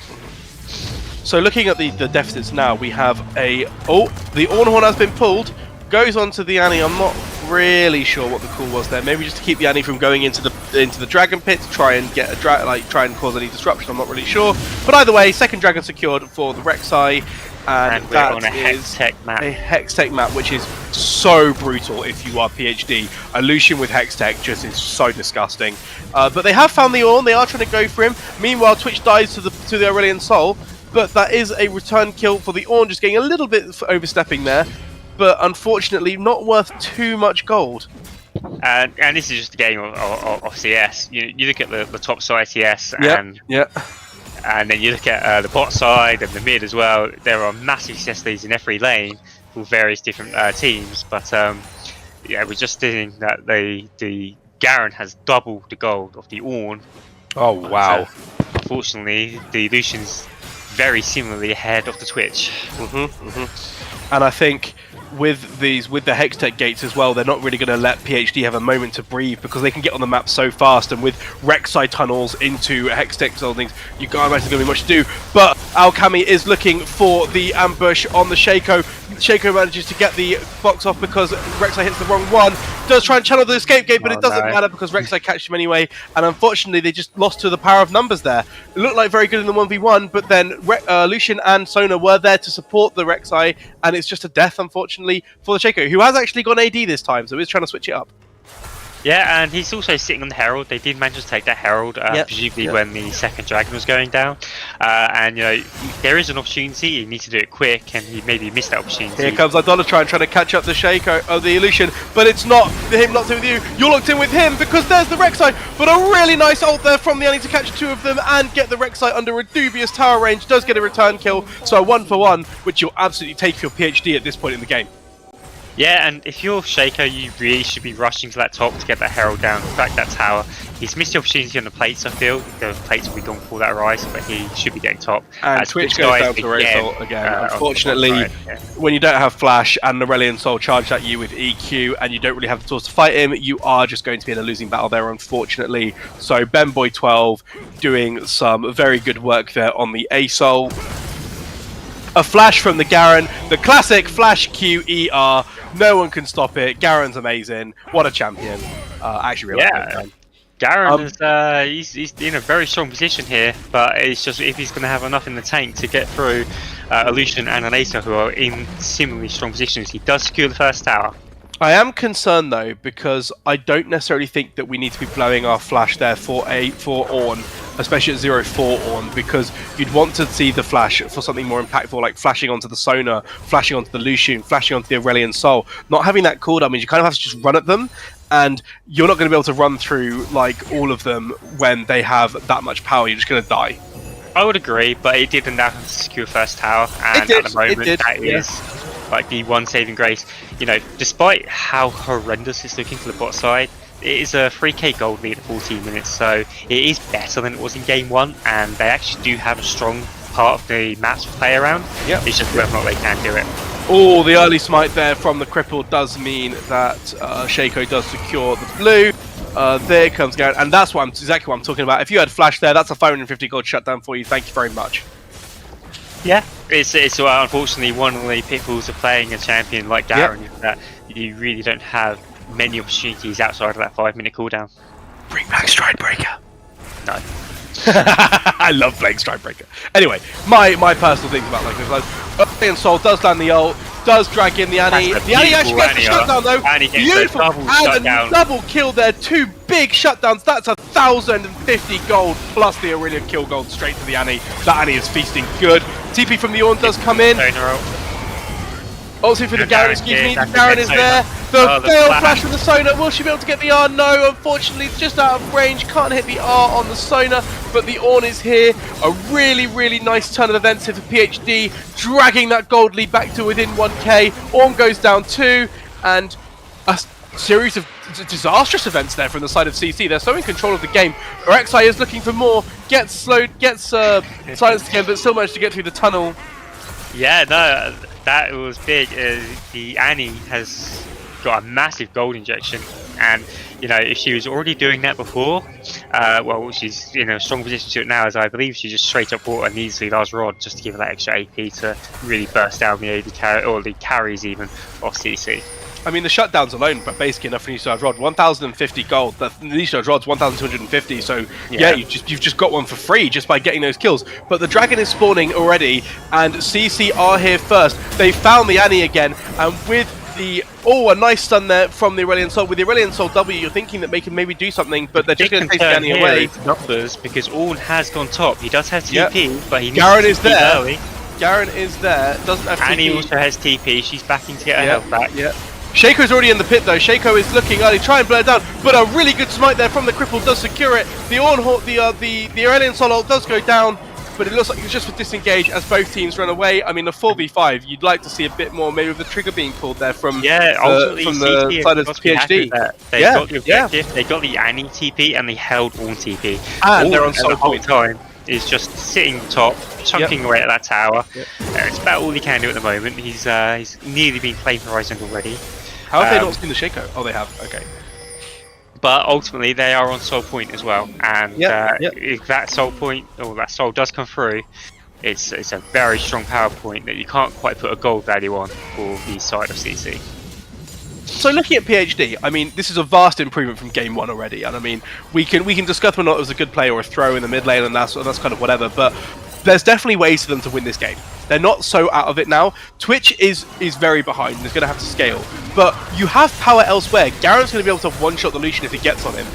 So looking at the deficits now, we have the Orn Horn has been pulled, goes onto the Annie. I'm not really sure what the call was there. Maybe just to keep the Annie from going into the Dragon Pit, to try and get try and cause any disruption. I'm not really sure. But either way, second Dragon secured for the Rek'Sai. And we're on a Hextech map. A Hextech map, which is so brutal if you are PhD. A Lucian with Hextech just is so disgusting. But they have found the Orn, they are trying to go for him. Meanwhile, Twitch dies to the Aurelion Soul, but that is a return kill for the Orn, just getting a little bit overstepping there. But unfortunately, not worth too much gold. And this is just a game of CS. You look at the top side CS, and then you look at the bot side and the mid as well. There are massive CS leads in every lane for various different teams. But yeah, we're just seeing that the Garen has double the gold of the Orn. Oh wow! Unfortunately, the Lucian's very similarly ahead of the Twitch. And I think with the Hextech gates as well, they're not really going to let PhD have a moment to breathe because they can get on the map so fast, and with Rek'Sai tunnels into Hextech holdings, you can't imagine there's going to be much to do. But Alchemy is looking for the ambush on the Shaco. Shaco manages to get the box off because Rek'Sai hits the wrong one. Does try and channel the escape gate, but it doesn't matter because Rek'Sai catches him anyway. And unfortunately, they just lost to the power of numbers there. It looked like very good in the 1v1, but then Lucian and Sona were there to support the Rek'Sai, and it's just a death, unfortunately, for the Shaco, who has actually gone AD this time, so he's trying to switch it up. Yeah, and he's also sitting on the Herald. They did manage to take that Herald, presumably when the second Dragon was going down. And, there is an opportunity. You need to do it quick, and he maybe missed that opportunity. Here comes Idolatron trying to catch up the Shaco, the Illusion, but it's not him locked in with you. You're locked in with him because there's the Rek'Sai, but a really nice ult there from the Annie to catch two of them and get the Rek'Sai under a dubious tower range. Does get a return kill, so a 1-for-1, which you'll absolutely take for your PhD at this point in the game. Yeah, and if you're Shaco, you really should be rushing to that top to get that Herald down, back that tower. He's missed the opportunity on the plates, I feel. The plates will be gone for that Rise, but he should be getting top. And Twitch goes down to Aurelion again. Unfortunately, when you don't have Flash and Aurelion Soul charged at you with EQ and you don't really have the tools to fight him, you are just going to be in a losing battle there, unfortunately. So BenBoy12 doing some very good work there on the A-Soul. A flash from the Garen, the classic Flash QER. No one can stop it. Garen's amazing. What a champion. Actually, really Garen is he's in a very strong position here, but it's just if he's going to have enough in the tank to get through Illusion and Anasa, who are in similarly strong positions. He does secure the first tower. I am concerned though, because I don't necessarily think that we need to be blowing our Flash there for Orn, especially at 0-4 Orn, because you'd want to see the Flash for something more impactful, like flashing onto the Sona, flashing onto the Lucian, flashing onto the Aurelion Soul. Not having that cooldown means you kind of have to just run at them, and you're not going to be able to run through like all of them when they have that much power. You're just going to die. I would agree, but it did allow him to secure first tower, and at the moment that is like the one saving grace. Despite how horrendous it's looking for the bot side, it is a 3k gold lead at 14 minutes, so it is better than it was in game 1, and they actually do have a strong part of the maps to play around. It's just whether or not they can do it. Oh, the early smite there from the cripple does mean that Shaco does secure the blue. There comes Garen, and that's exactly what I'm talking about. If you had Flash there, that's a 550 gold shutdown for you. Thank you very much. Yeah, it's unfortunately one of the pitfalls of playing a champion like Garen, is that you really don't have many opportunities outside of that 5-minute cooldown. Bring back Stridebreaker. No. I love playing Stridebreaker. Anyway, my personal things about like this, Aurelion Soul does land the ult, does drag in the Annie. The Annie actually gets the shutdown though. Beautiful, and a double kill there. 2 big shutdowns. That's 1,050 gold plus the Aurelion kill gold straight to the Annie. That Annie is feasting good. TP from the Orn does come in. Also for the Garen, excuse me, the Garen is there. Oh, The fail flash from the Sona. Will she be able to get the R? No, unfortunately, just out of range. Can't hit the R on the Sona, but the Ornn is here. A really, really nice turn of events here for PhD, dragging that gold lead back to within 1k. Ornn goes down 2, and a series of disastrous events there from the side of CC. They're so in control of the game. Rek'Sai is looking for more, gets slowed, gets silenced again, but still managed to get through the tunnel. Yeah, no, that was big. The Annie has got a massive gold injection, and you know, if she was already doing that before, well, she's in a strong position to do it now, as I believe she just straight up bought a measly last rod just to give her that extra AP to really burst down the AD or the carries even off CC. I mean, the shutdowns alone, but basically enough for an East rod. 1,050 gold. The East rod's 1,250. So yeah, you've just got one for free just by getting those kills. But the dragon is spawning already, and CC are here first. They found the Annie again, and with the a nice stun there from the Aurelion Sol. With the Aurelion Sol W, you're thinking that they can maybe do something, but they're just going to take the Annie away. Numbers, because Ornn has gone top. He does have TP, but he needs Garen to is there. Early. Garen is there. Doesn't have Annie TP. also has TP. She's backing to get her health back. Yeah. Shaco's already in the pit though. Shaco is looking early, try and blow it down, but a really good smite there from the cripple does secure it. The Ornn, the Aurelion Sol ult does go down, but it looks like it's just for disengage as both teams run away. I mean, a 4v5, you'd like to see a bit more, maybe with the trigger being pulled there from the side of PhD. They got the objective, they got the Annie TP, and they held Ornn TP. And they're on the whole time is just sitting top, chunking away at that tower. It's about all he can do at the moment. He's nearly been flamehorized already. How have they not seen the Shaco? Oh, they have. Okay. But ultimately, they are on soul point as well, and if that soul point or that soul does come through, it's a very strong power point that you can't quite put a gold value on for the side of CC. So looking at PhD, I mean, this is a vast improvement from game 1 already, and I mean, we can discuss whether or not it was a good play or a throw in the mid lane, and that's kind of whatever. But there's definitely ways for them to win this game. They're not so out of it now. Twitch is very behind and is going to have to scale. But you have power elsewhere. Garen's going to be able to one-shot the Lucian if he gets on him.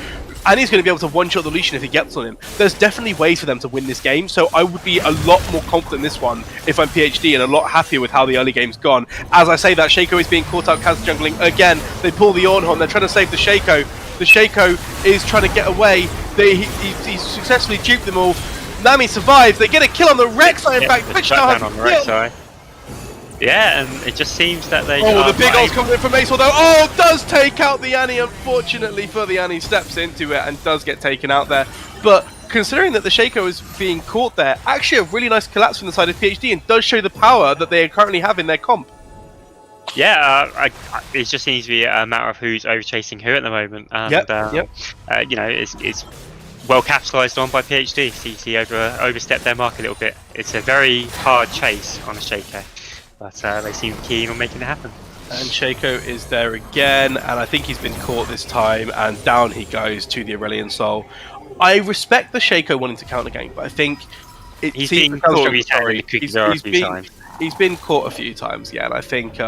And he's going to be able to one-shot the Lucian if he gets on him. There's definitely ways for them to win this game. So I would be a lot more confident in this one if I'm PhD and a lot happier with how the early game's gone. As I say that, Shaco is being caught out Kaz jungling again. They pull the Ornn. They're trying to save the Shaco. The Shaco is trying to get away. He successfully duped them all. Nami survives. They get a kill on the Rek'Sai. In fact, Twitch now has on the Rek'Sai. Yeah, and it just seems that they. Oh, the big ult's coming in from Ace, although does take out the Annie. Unfortunately for the Annie, steps into it and does get taken out there. But considering that the Shaco is being caught there, actually a really nice collapse from the side of PhD and does show the power that they currently have in their comp. Yeah, it just seems to be a matter of who's overchasing who at the moment. And, you know, it's well capitalised on by PhD. CC overstepped their mark a little bit. It's a very hard chase on the Shaco, but they seem keen on making it happen. And Shaco is there again, and I think he's been caught this time, and down he goes to the Aurelion Sol. I respect the Shaco wanting to counter gank, but I think he's been caught he's been caught a few times, yeah, and I think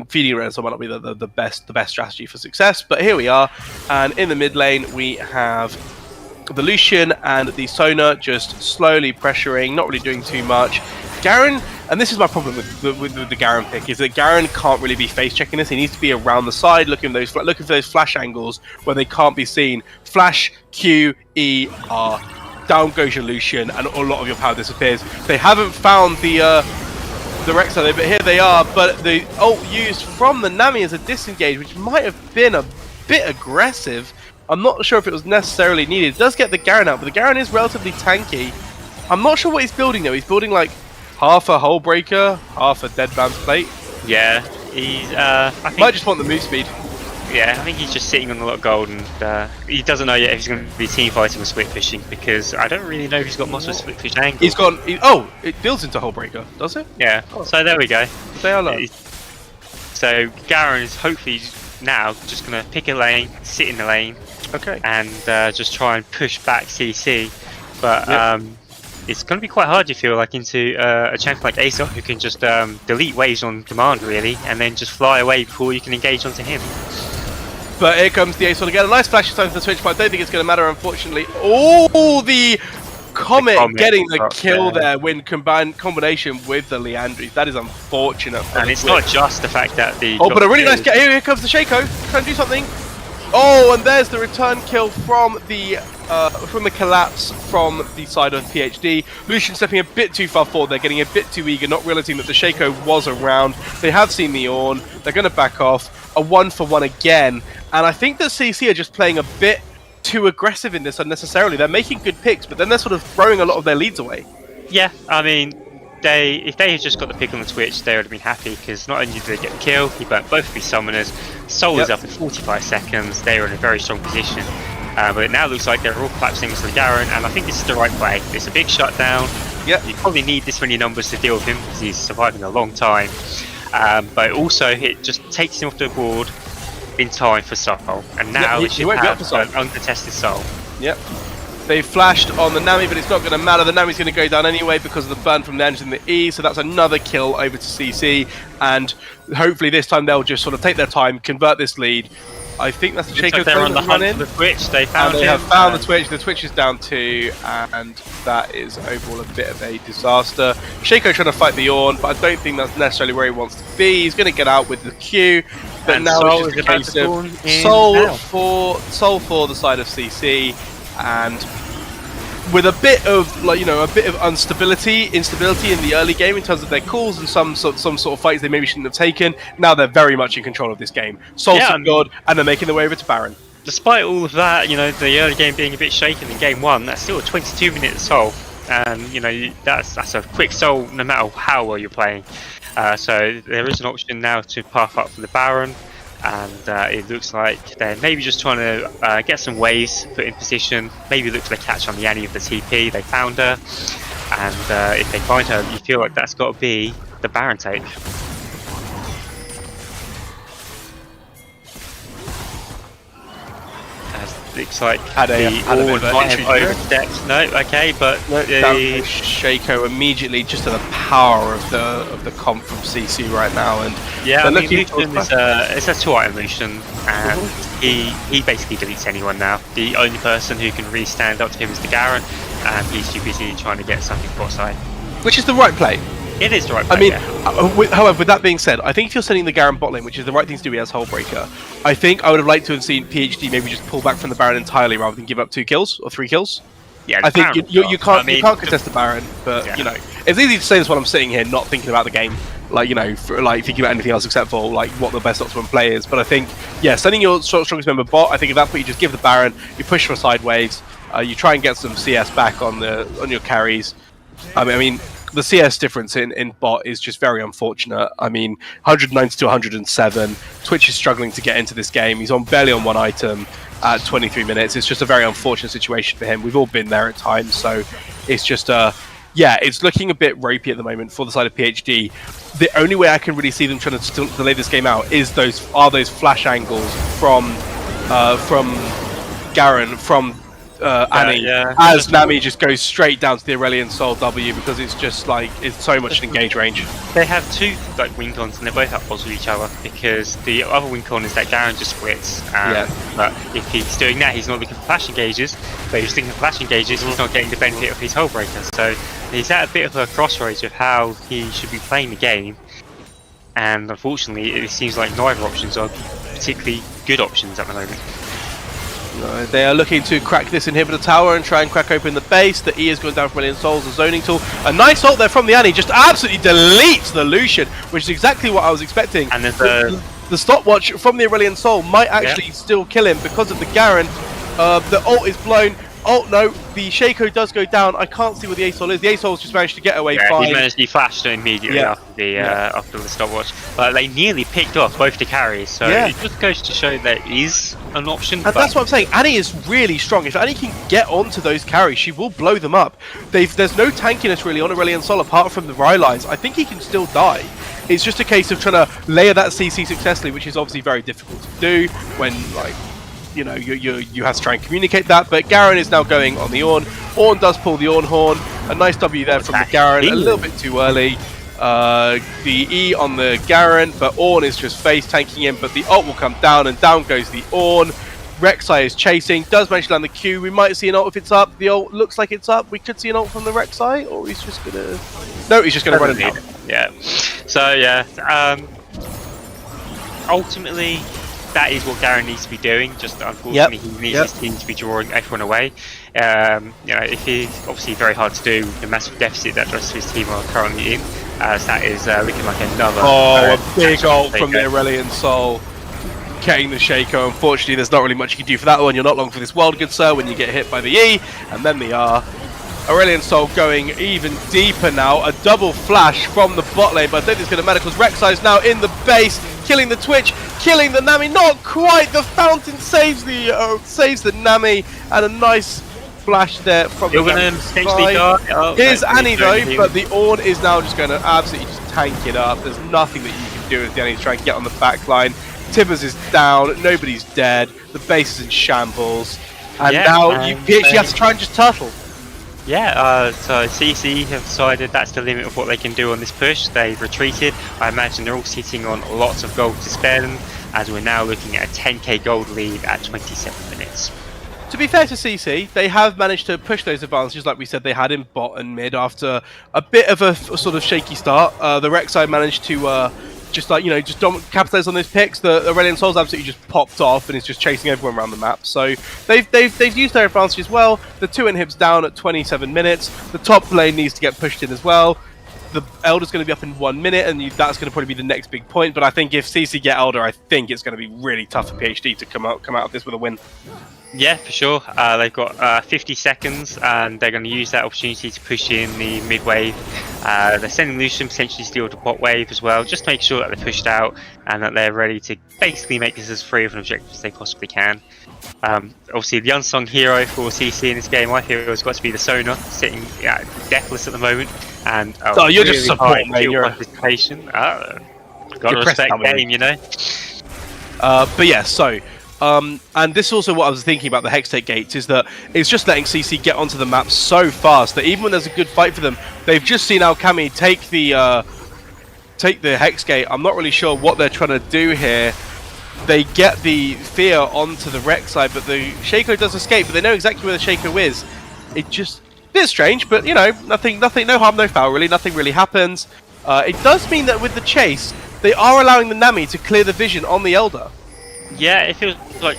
feeding Aurelion Sol might not be the best strategy for success, but here we are, and in the mid lane we have the Lucian and the Sona just slowly pressuring, not really doing too much. Garen, and this is my problem with the Garen pick, is that Garen can't really be face checking this. He needs to be around the side, looking for those flash angles where they can't be seen. Flash, Q, E, R. Down goes your Lucian, and a lot of your power disappears. They haven't found the Rek'Sai, but here they are. But the ult used from the Nami as a disengage, which might have been a bit aggressive. I'm not sure if it was necessarily needed. It does get the Garen out, but the Garen is relatively tanky. I'm not sure what he's building though. He's building like half a hull breaker, half a dead man's plate. Yeah, he's I think might just want the move speed. Yeah, I think he's just sitting on a lot of gold, and he doesn't know yet if he's going to be team fighting or split fishing, because I don't really know if he's got much of a split fish angle. He's got it builds into hull breaker, does it? Yeah. Oh. So there we go. They are low. So Garen is hopefully now just going to pick a lane, sit in the lane, okay, and just try and push back CC, but it's going to be quite hard, you feel like, into a champion like Aesop, who can just delete waves on demand, really, and then just fly away before you can engage onto him. But here comes the Aesop again. A nice flash time for the switch, but I don't think it's going to matter, unfortunately. Oh, the Comet getting the drop kill there when combination with the Leandries. That is unfortunate. And it's not just the fact that the... Oh, but a really nice get. Here comes the Shaco, trying to do something. Oh, and there's the return kill from the collapse from the side of PhD. Lucian stepping a bit too far forward. They're getting a bit too eager, not realizing that the Shaco was around. They have seen the Ornn. They're going to back off. A 1-for-1 again. And I think that CC are just playing a bit too aggressive in this unnecessarily. They're making good picks, but then they're sort of throwing a lot of their leads away. Yeah, I mean, if they had just got the pick on the Twitch, they would have been happy, because not only did they get the kill, he burnt both of his summoners. Soul is up in 45 seconds. They are in a very strong position. But it now looks like they're all collapsing to the Garen, and I think this is the right play. It's a big shutdown. Yep. You probably need this many numbers to deal with him, because he's surviving a long time. But also, it just takes him off the board in time for Soul. And now he won't be up for Soul. An uncontested Soul. Yep. They flashed on the Nami, but it's not going to matter. The Nami's going to go down anyway because of the burn from the engine in the E, so that's another kill over to CC, and hopefully this time they'll just sort of take their time, convert this lead. I think that's the Shaco they're on the hunt in. for the Twitch. They found They have found the Twitch. The Twitch is down 2, and that is overall a bit of a disaster. Shaco trying to fight the Ornn, but I don't think that's necessarily where he wants to be. He's going to get out with the Q, but and now Soul it's just a case of Soul for the side of CC, and with a bit of instability in the early game in terms of their calls and some sort of fights they maybe shouldn't have taken. Now they're very much in control of this game. Soul's good, and they're making their way over to Baron. Despite all of that, the early game being a bit shaken in game 1, that's still a 22-minute Soul, and that's a quick Soul no matter how well you're playing. So there is an option now to path up for the Baron. And it looks like they're maybe just trying to get some waves put in position, maybe look for the catch on the Annie of the TP. They found her, and if they find her, you feel like that's got to be the Baron take. Looks like the Ornn might have overstepped. No, okay, but Shaco immediately just to the power of the comp from CC right now, and yeah, I mean, Lucian it's a 2-item Lucian, and he basically deletes anyone now. The only person who can really stand up to him is the Garen, and he's too busy trying to get something cross-side. Which is the right play. It is the right play. I mean, however, with that being said, I think if you're sending the Garen bot lane, which is the right thing to do as Hullbreaker, I think I would have liked to have seen PhD maybe just pull back from the Baron entirely rather than give up 2 kills or 3 kills. Yeah, I think you can't contest the Baron, but it's easy to say this while I'm sitting here not thinking about the game, thinking about anything else except for what the best optimum play is. But I think sending your strongest member bot, I think at that point you just give the Baron, you push for sideways, you try and get some CS back on your carries. I mean the CS difference in bot is just very unfortunate. I mean, 190 to 107. Twitch is struggling to get into this game. He's barely on 1 item at 23 minutes. It's just a very unfortunate situation for him. We've all been there at times, so it's just it's looking a bit ropey at the moment for the side of PhD. The only way I can really see them trying to still delay this game out is those flash angles from Garen, from Annie, as Nami just goes straight down to the Aurelion Soul W, because it's just it's so much in engage range. They have 2 wing cons, and they're both at odds with each other, because the other wing con is that Garen just splits. But if he's doing that, he's not looking for flash engages. But if he's looking for flash engages, he's not getting the benefit of his Hullbreaker. So he's at a bit of a crossroads of how he should be playing the game. And unfortunately, it seems like neither options are particularly good options at the moment. No, they are looking to crack this inhibitor tower and try and crack open the base. The E is going down from Aurelion Souls, the zoning tool. A nice ult there from the Annie, just absolutely deletes the Lucian, which is exactly what I was expecting. And then the stopwatch from the Aurelion Soul might actually still kill him because of the Garen. The ult is blown. Oh no, the Shaco does go down. I can't see where the A-Soul is. The A-Soul's just managed to get away fine. He flashed immediately after the stopwatch. But they nearly picked off both the carries, so it just goes to show there is an option. And that's what I'm saying. Annie is really strong. If Annie can get onto those carries, she will blow them up. There's no tankiness really on Aurelion Sol apart from the Rylines. I think he can still die. It's just a case of trying to layer that CC successfully, which is obviously very difficult to do when you have to try and communicate that. But Garen is now going on the Ornn. Ornn does pull the Ornn horn. A nice W there from the Garen. A little bit too early. The E on the Garen, but Ornn is just face tanking him. But the ult will come down, and down goes the Ornn. Rek'Sai is chasing, does manage to land the Q. We might see an ult if it's up. The ult looks like it's up. We could see an ult from the Rek'Sai, or he's just gonna... No, he's just gonna run it down. Yeah. So yeah, ultimately, that is what Garen needs to be doing. Just unfortunately, he needs his team to be drawing everyone away. If he's obviously very hard to do, the massive deficit that the rest of his team are currently in, as that is looking like another. A big ult from the Aurelion Sol, getting the Shaco. Unfortunately, there's not really much you can do for that one. You're not long for this world, good sir, when you get hit by the E and then the R. Aurelion Sol going even deeper now. A double flash from the bot lane, but I don't think it's going to matter because Rek'Sai is now in the base, killing the Twitch, killing the Nami. Not quite. The Fountain saves the Nami, and a nice flash there from the Nami. Here's Annie though, but the Ornn is now just going to absolutely just tank it up. There's nothing that you can do as Annie to try and get on the back line. Tibbers is down, nobody's dead, the base is in shambles, and now you PhD have to try and just turtle. Yeah, so CC have decided that's the limit of what they can do on this push. They've retreated. I imagine they're all sitting on lots of gold to spare them, as we're now looking at a 10k gold lead at 27 minutes. To be fair to CC, they have managed to push those advantages like we said they had in bot and mid after a bit of a sort of shaky start. The Rek'Sai managed to just capitalize on those picks. The Aurelion Sol's absolutely just popped off and is just chasing everyone around the map. So they've used their advantage as well. The 2 inhibs down at 27 minutes. The top lane needs to get pushed in as well. The Elder's going to be up in 1 minute, and that's going to probably be the next big point. But I think if CC get Elder, I think it's going to be really tough for PhD to come out of this with a win. Yeah, for sure. They've got 50 seconds, and they're going to use that opportunity to push in the mid wave. They're sending Lucian potentially steal the bot wave as well, just to make sure that they're pushed out and that they're ready to basically make this as free of an objective as they possibly can. Obviously, the unsung hero for CC in this game, I feel, has got to be the Sona, sitting deathless at the moment. And you're just support, mate. You're participation. Got to respect game, you know. But yeah, so. And this is also what I was thinking about the Hextech gates, is that it's just letting CC get onto the map so fast that even when there's a good fight for them, they've just seen Alchemy take the Hex gate. I'm not really sure what they're trying to do here. They get the fear onto the Rek'Sai, but the Shaco does escape, but they know exactly where the Shaco is. It just a bit strange, but you know, nothing, no harm, no foul really, nothing really happens. It does mean that with the chase, they are allowing the Nami to clear the vision on the Elder. Yeah, it feels like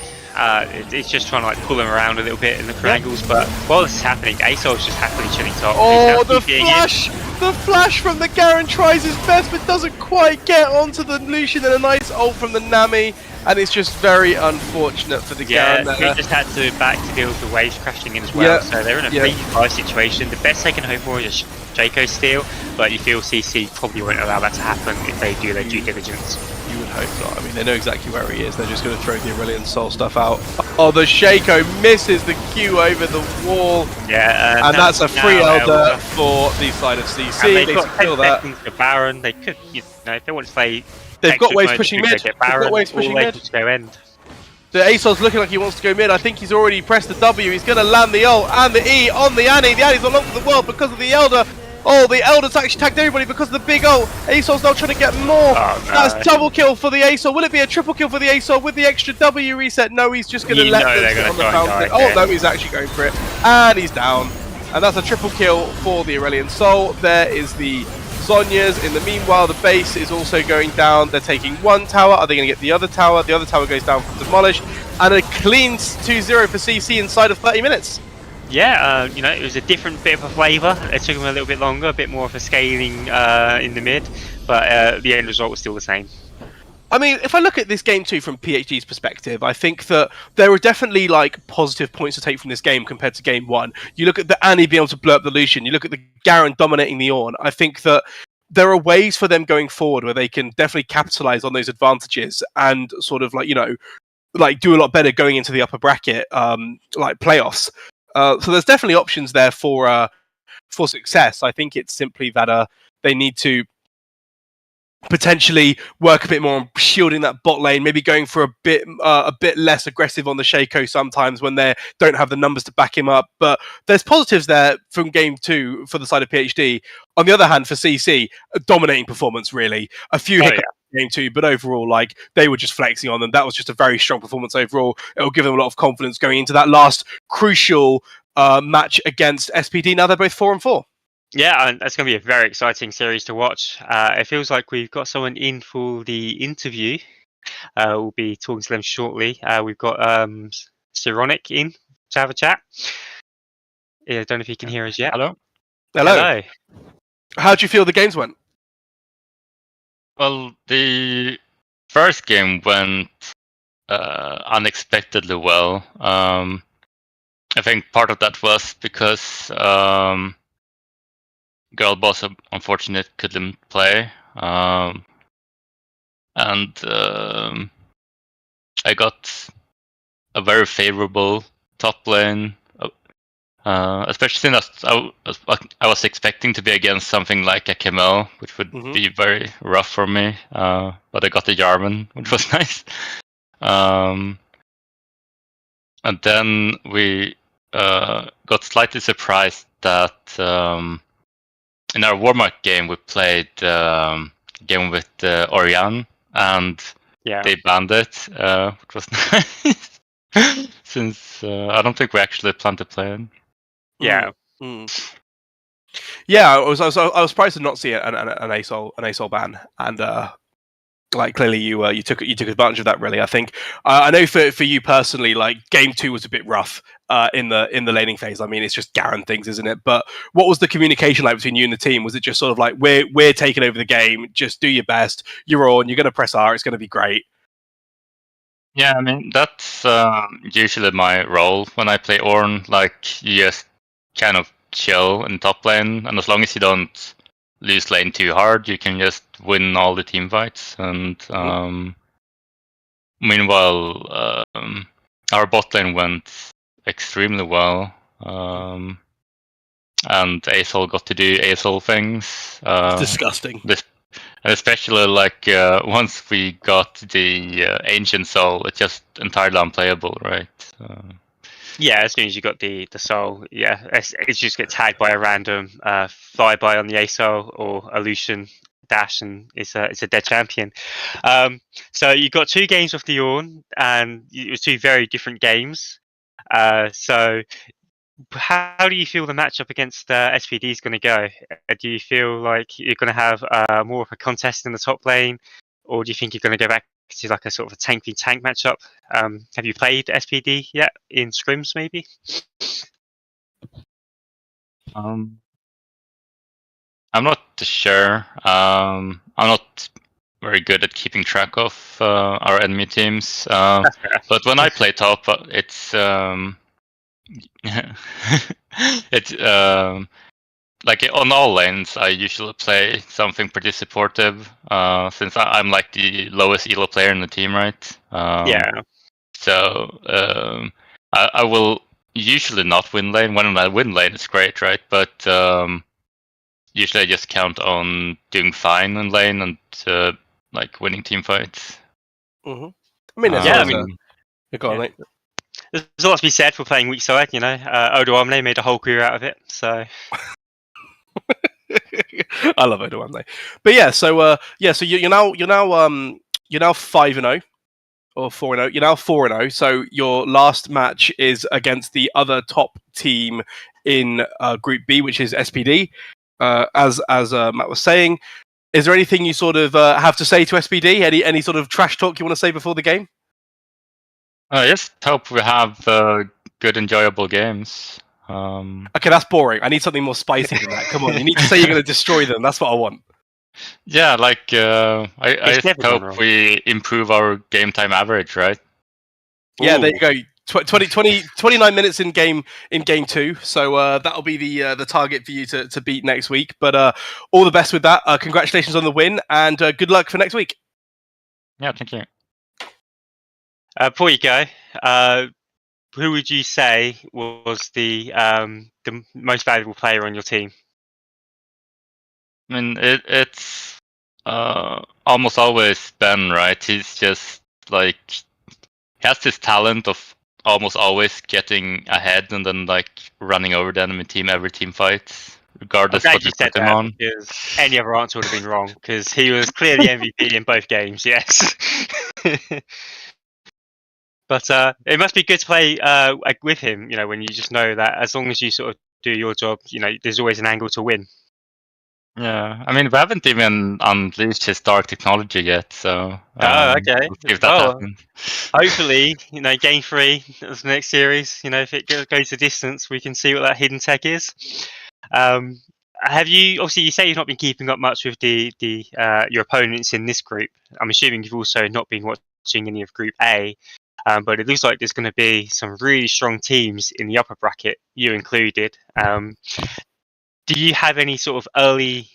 it's just trying to like pull him around a little bit in the angles, but while this is happening, ASOL's just happily chilling top. Oh, the flash! The flash from the Garen tries his best, but doesn't quite get onto the Lucian, and a nice ult from the Nami, and it's just very unfortunate for the Garen. Yeah, he just had to back to deal with the waves crashing in as well, so they're in a 3v5 situation. The best they can hope for is a Shaco steal, but you feel CC probably won't allow that to happen if they do their due diligence. You would hope not. I mean, they know exactly where he is. They're just going to throw the Aurelion Sol stuff out. Oh, the Shaco misses the Q over the wall. Yeah, and that's a free Elder for the side of CC. And they've got 10 seconds for Baron. They could, you know, if they want to play... They've got waves pushing mid. They've got waves pushing mid. Just go end. The ASOL's looking like he wants to go mid. I think he's already pressed the W. He's going to land the ult and the E on the Annie. The Annie's not long for the world because of the Elder. Oh, the Elder's actually tagged everybody because of the big ult. ASOL's now trying to get more. Oh, no. That's double kill for the ASOL. Will it be a triple kill for the ASOL with the extra W reset? No, he's just going to let them sit on the fountain. Oh, no, he's actually going for it. And he's down. And that's a triple kill for the Aurelion Sol. There is the Zhonya's. In the meanwhile, the base is also going down. They're taking one tower. Are they going to get the other tower? The other tower goes down from Demolished. And a clean 2-0 for CC inside of 30 minutes. Yeah, you know, it was a different bit of a flavour. It took them a little bit longer, a bit more of a scaling in the mid, but the end result was still the same. I mean, if I look at this game too from PhD's perspective, I think that there are definitely like positive points to take from this game compared to game one. You look at the Annie being able to blow up the Lucian, you look at the Garen dominating the Ornn. I think that there are ways for them going forward where they can definitely capitalize on those advantages and sort of like, you know, like do a lot better going into the upper bracket, like playoffs. So there's definitely options there for success. I think it's simply that they need to potentially work a bit more on shielding that bot lane, maybe going for a bit less aggressive on the Shaco sometimes when they don't have the numbers to back him up. But there's positives there from game two for the side of PhD. On the other hand, for CC, a dominating performance really. A few hiccups game 2, but overall, like, they were just flexing on them. That was just a very strong performance overall. It'll give them a lot of confidence going into that last crucial match against SPD. Now they're both 4-4. Yeah, and that's going to be a very exciting series to watch. It feels like we've got someone in for the interview. We'll be talking to them shortly. We've got Sironic in to have a chat. Yeah, I don't know if you can hear us yet. Hello. Hello. How do you feel the games went? Well, the first game went unexpectedly well. I think part of that was because Girl Boss, unfortunately, couldn't play. And I got a very favorable top lane, especially since I was expecting to be against something like a Camel, which would be very rough for me. But I got the Jarvan, which was nice. And then we got slightly surprised that in our warm-up game we played game with Orion, and they banned it, which was nice. Since I don't think we actually planned to play it. Yeah. Yeah, I was surprised to not see an ASOL ban, and like clearly you took advantage of that. Really, I think I know for you personally, like game 2 was a bit rough in the laning phase. I mean, it's just Garen things, isn't it? But what was the communication like between you and the team? Was it just sort of like we're taking over the game, just do your best, you're on, you're going to press R, it's going to be great? Yeah, I mean that's usually my role when I play Ornn. Like you just kind of chill in top lane, and as long as you don't lose lane too hard, you can just win all the team fights. And meanwhile, our bot lane went extremely well, and ASOL got to do ASOL things. It's disgusting. Especially like once we got the Ancient Soul, it's just entirely unplayable, right? Yeah, as soon as you got the soul, it just get tagged by a random flyby on the ASOL or a Lucian dash, and it's a dead champion. So you got 2 games off the Ornn, and it was 2 very different games. So how do you feel the matchup against SPD is going to go? Do you feel like you're going to have more of a contest in the top lane, or do you think you're going to go back to like a sort of a tank v tank matchup? Have you played SPD yet in scrims, maybe? I'm not sure. I'm not very good at keeping track of our enemy teams. But when I play top, it's like on all lanes, I usually play something pretty supportive, since I'm like the lowest elo player in the team, right? So I will usually not win lane. When I win lane, it's great, right? But usually I just count on doing fine in lane and like winning team fights. I mean, go on, mate. There's a lot to be said for playing weak side, you know. Odo Omne made a whole career out of it, so. I love Odo Omne, but yeah. So so you're now 5-0 or 4-0. You're now 4-0. So your last match is against the other top team in Group B, which is SPD. As Matt was saying, is there anything you sort of have to say to SPD? Any sort of trash talk you want to say before the game? I just hope we have good, enjoyable games. Okay, that's boring. I need something more spicy than that. Come on, you need to say you're going to destroy them. That's what I want. Yeah, like I just hope we improve our game time average, right? Yeah, there you go. 29 minutes in game 2. So that'll be the target for you to beat next week. But all the best with that. Congratulations on the win, and good luck for next week. Yeah, thank you. Before you go, who would you say was the most valuable player on your team? I mean, it's almost always Ben, right? He's just like he has this talent of almost always getting ahead and then like running over the enemy team every team fight. regardless I'm what glad you you said put him that on. because any other answer would have been wrong because he was clearly MVP in both games. Yes. But it must be good to play with him. You know, when you just know that as long as you sort of do your job, you know, there's always an angle to win. Yeah, I mean, we haven't even unleashed his dark technology yet, so Okay. we'll see if that Well, happens. hopefully, you know, game 3 of the next series, you know, if it goes the distance, we can see what that hidden tech is. Have you, obviously, you say you've not been keeping up much with your opponents in this group. I'm assuming you've also not been watching any of Group A, but it looks like there's going to be some really strong teams in the upper bracket, you included. Do you have any sort of early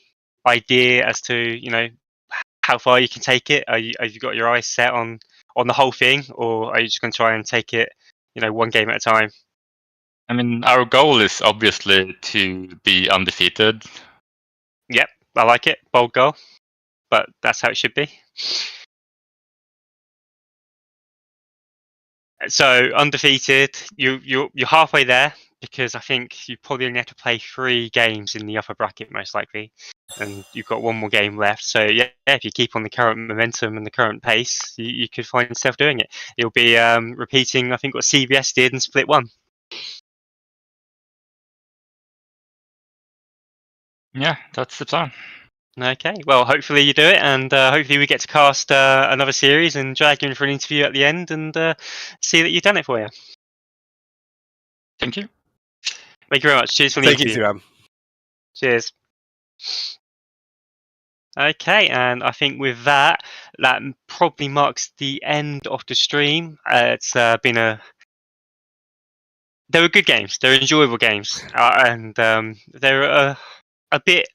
idea as to, you know, how far you can take it? Have you got your eyes set on the whole thing, or are you just going to try and take it, you know, one game at a time? I mean, our goal is obviously to be undefeated. Yep, I like it. Bold goal, but that's how it should be. So undefeated, you're halfway there because I think you probably only have to play 3 games in the upper bracket most likely, and you've got 1 more game left. So yeah, if you keep on the current momentum and the current pace, you could find yourself doing it. You'll be repeating, I think, what CBS did in Split 1. Yeah, that's the plan. Okay, well, hopefully you do it, and hopefully we get to cast another series and drag you in for an interview at the end and see that you've done it for you. Thank you. Thank you very much. Cheers for the Thank you, interview. Turam. Cheers. Okay, and I think with that probably marks the end of the stream. It's been they were good games. They're enjoyable games, and they're a bit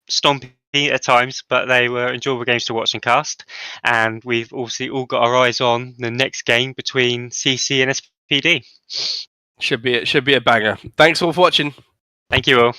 stompy at times, but they were enjoyable games to watch and cast. And we've also all got our eyes on the next game between CC and SPD. Should be a banger. Thanks all for watching. Thank you all.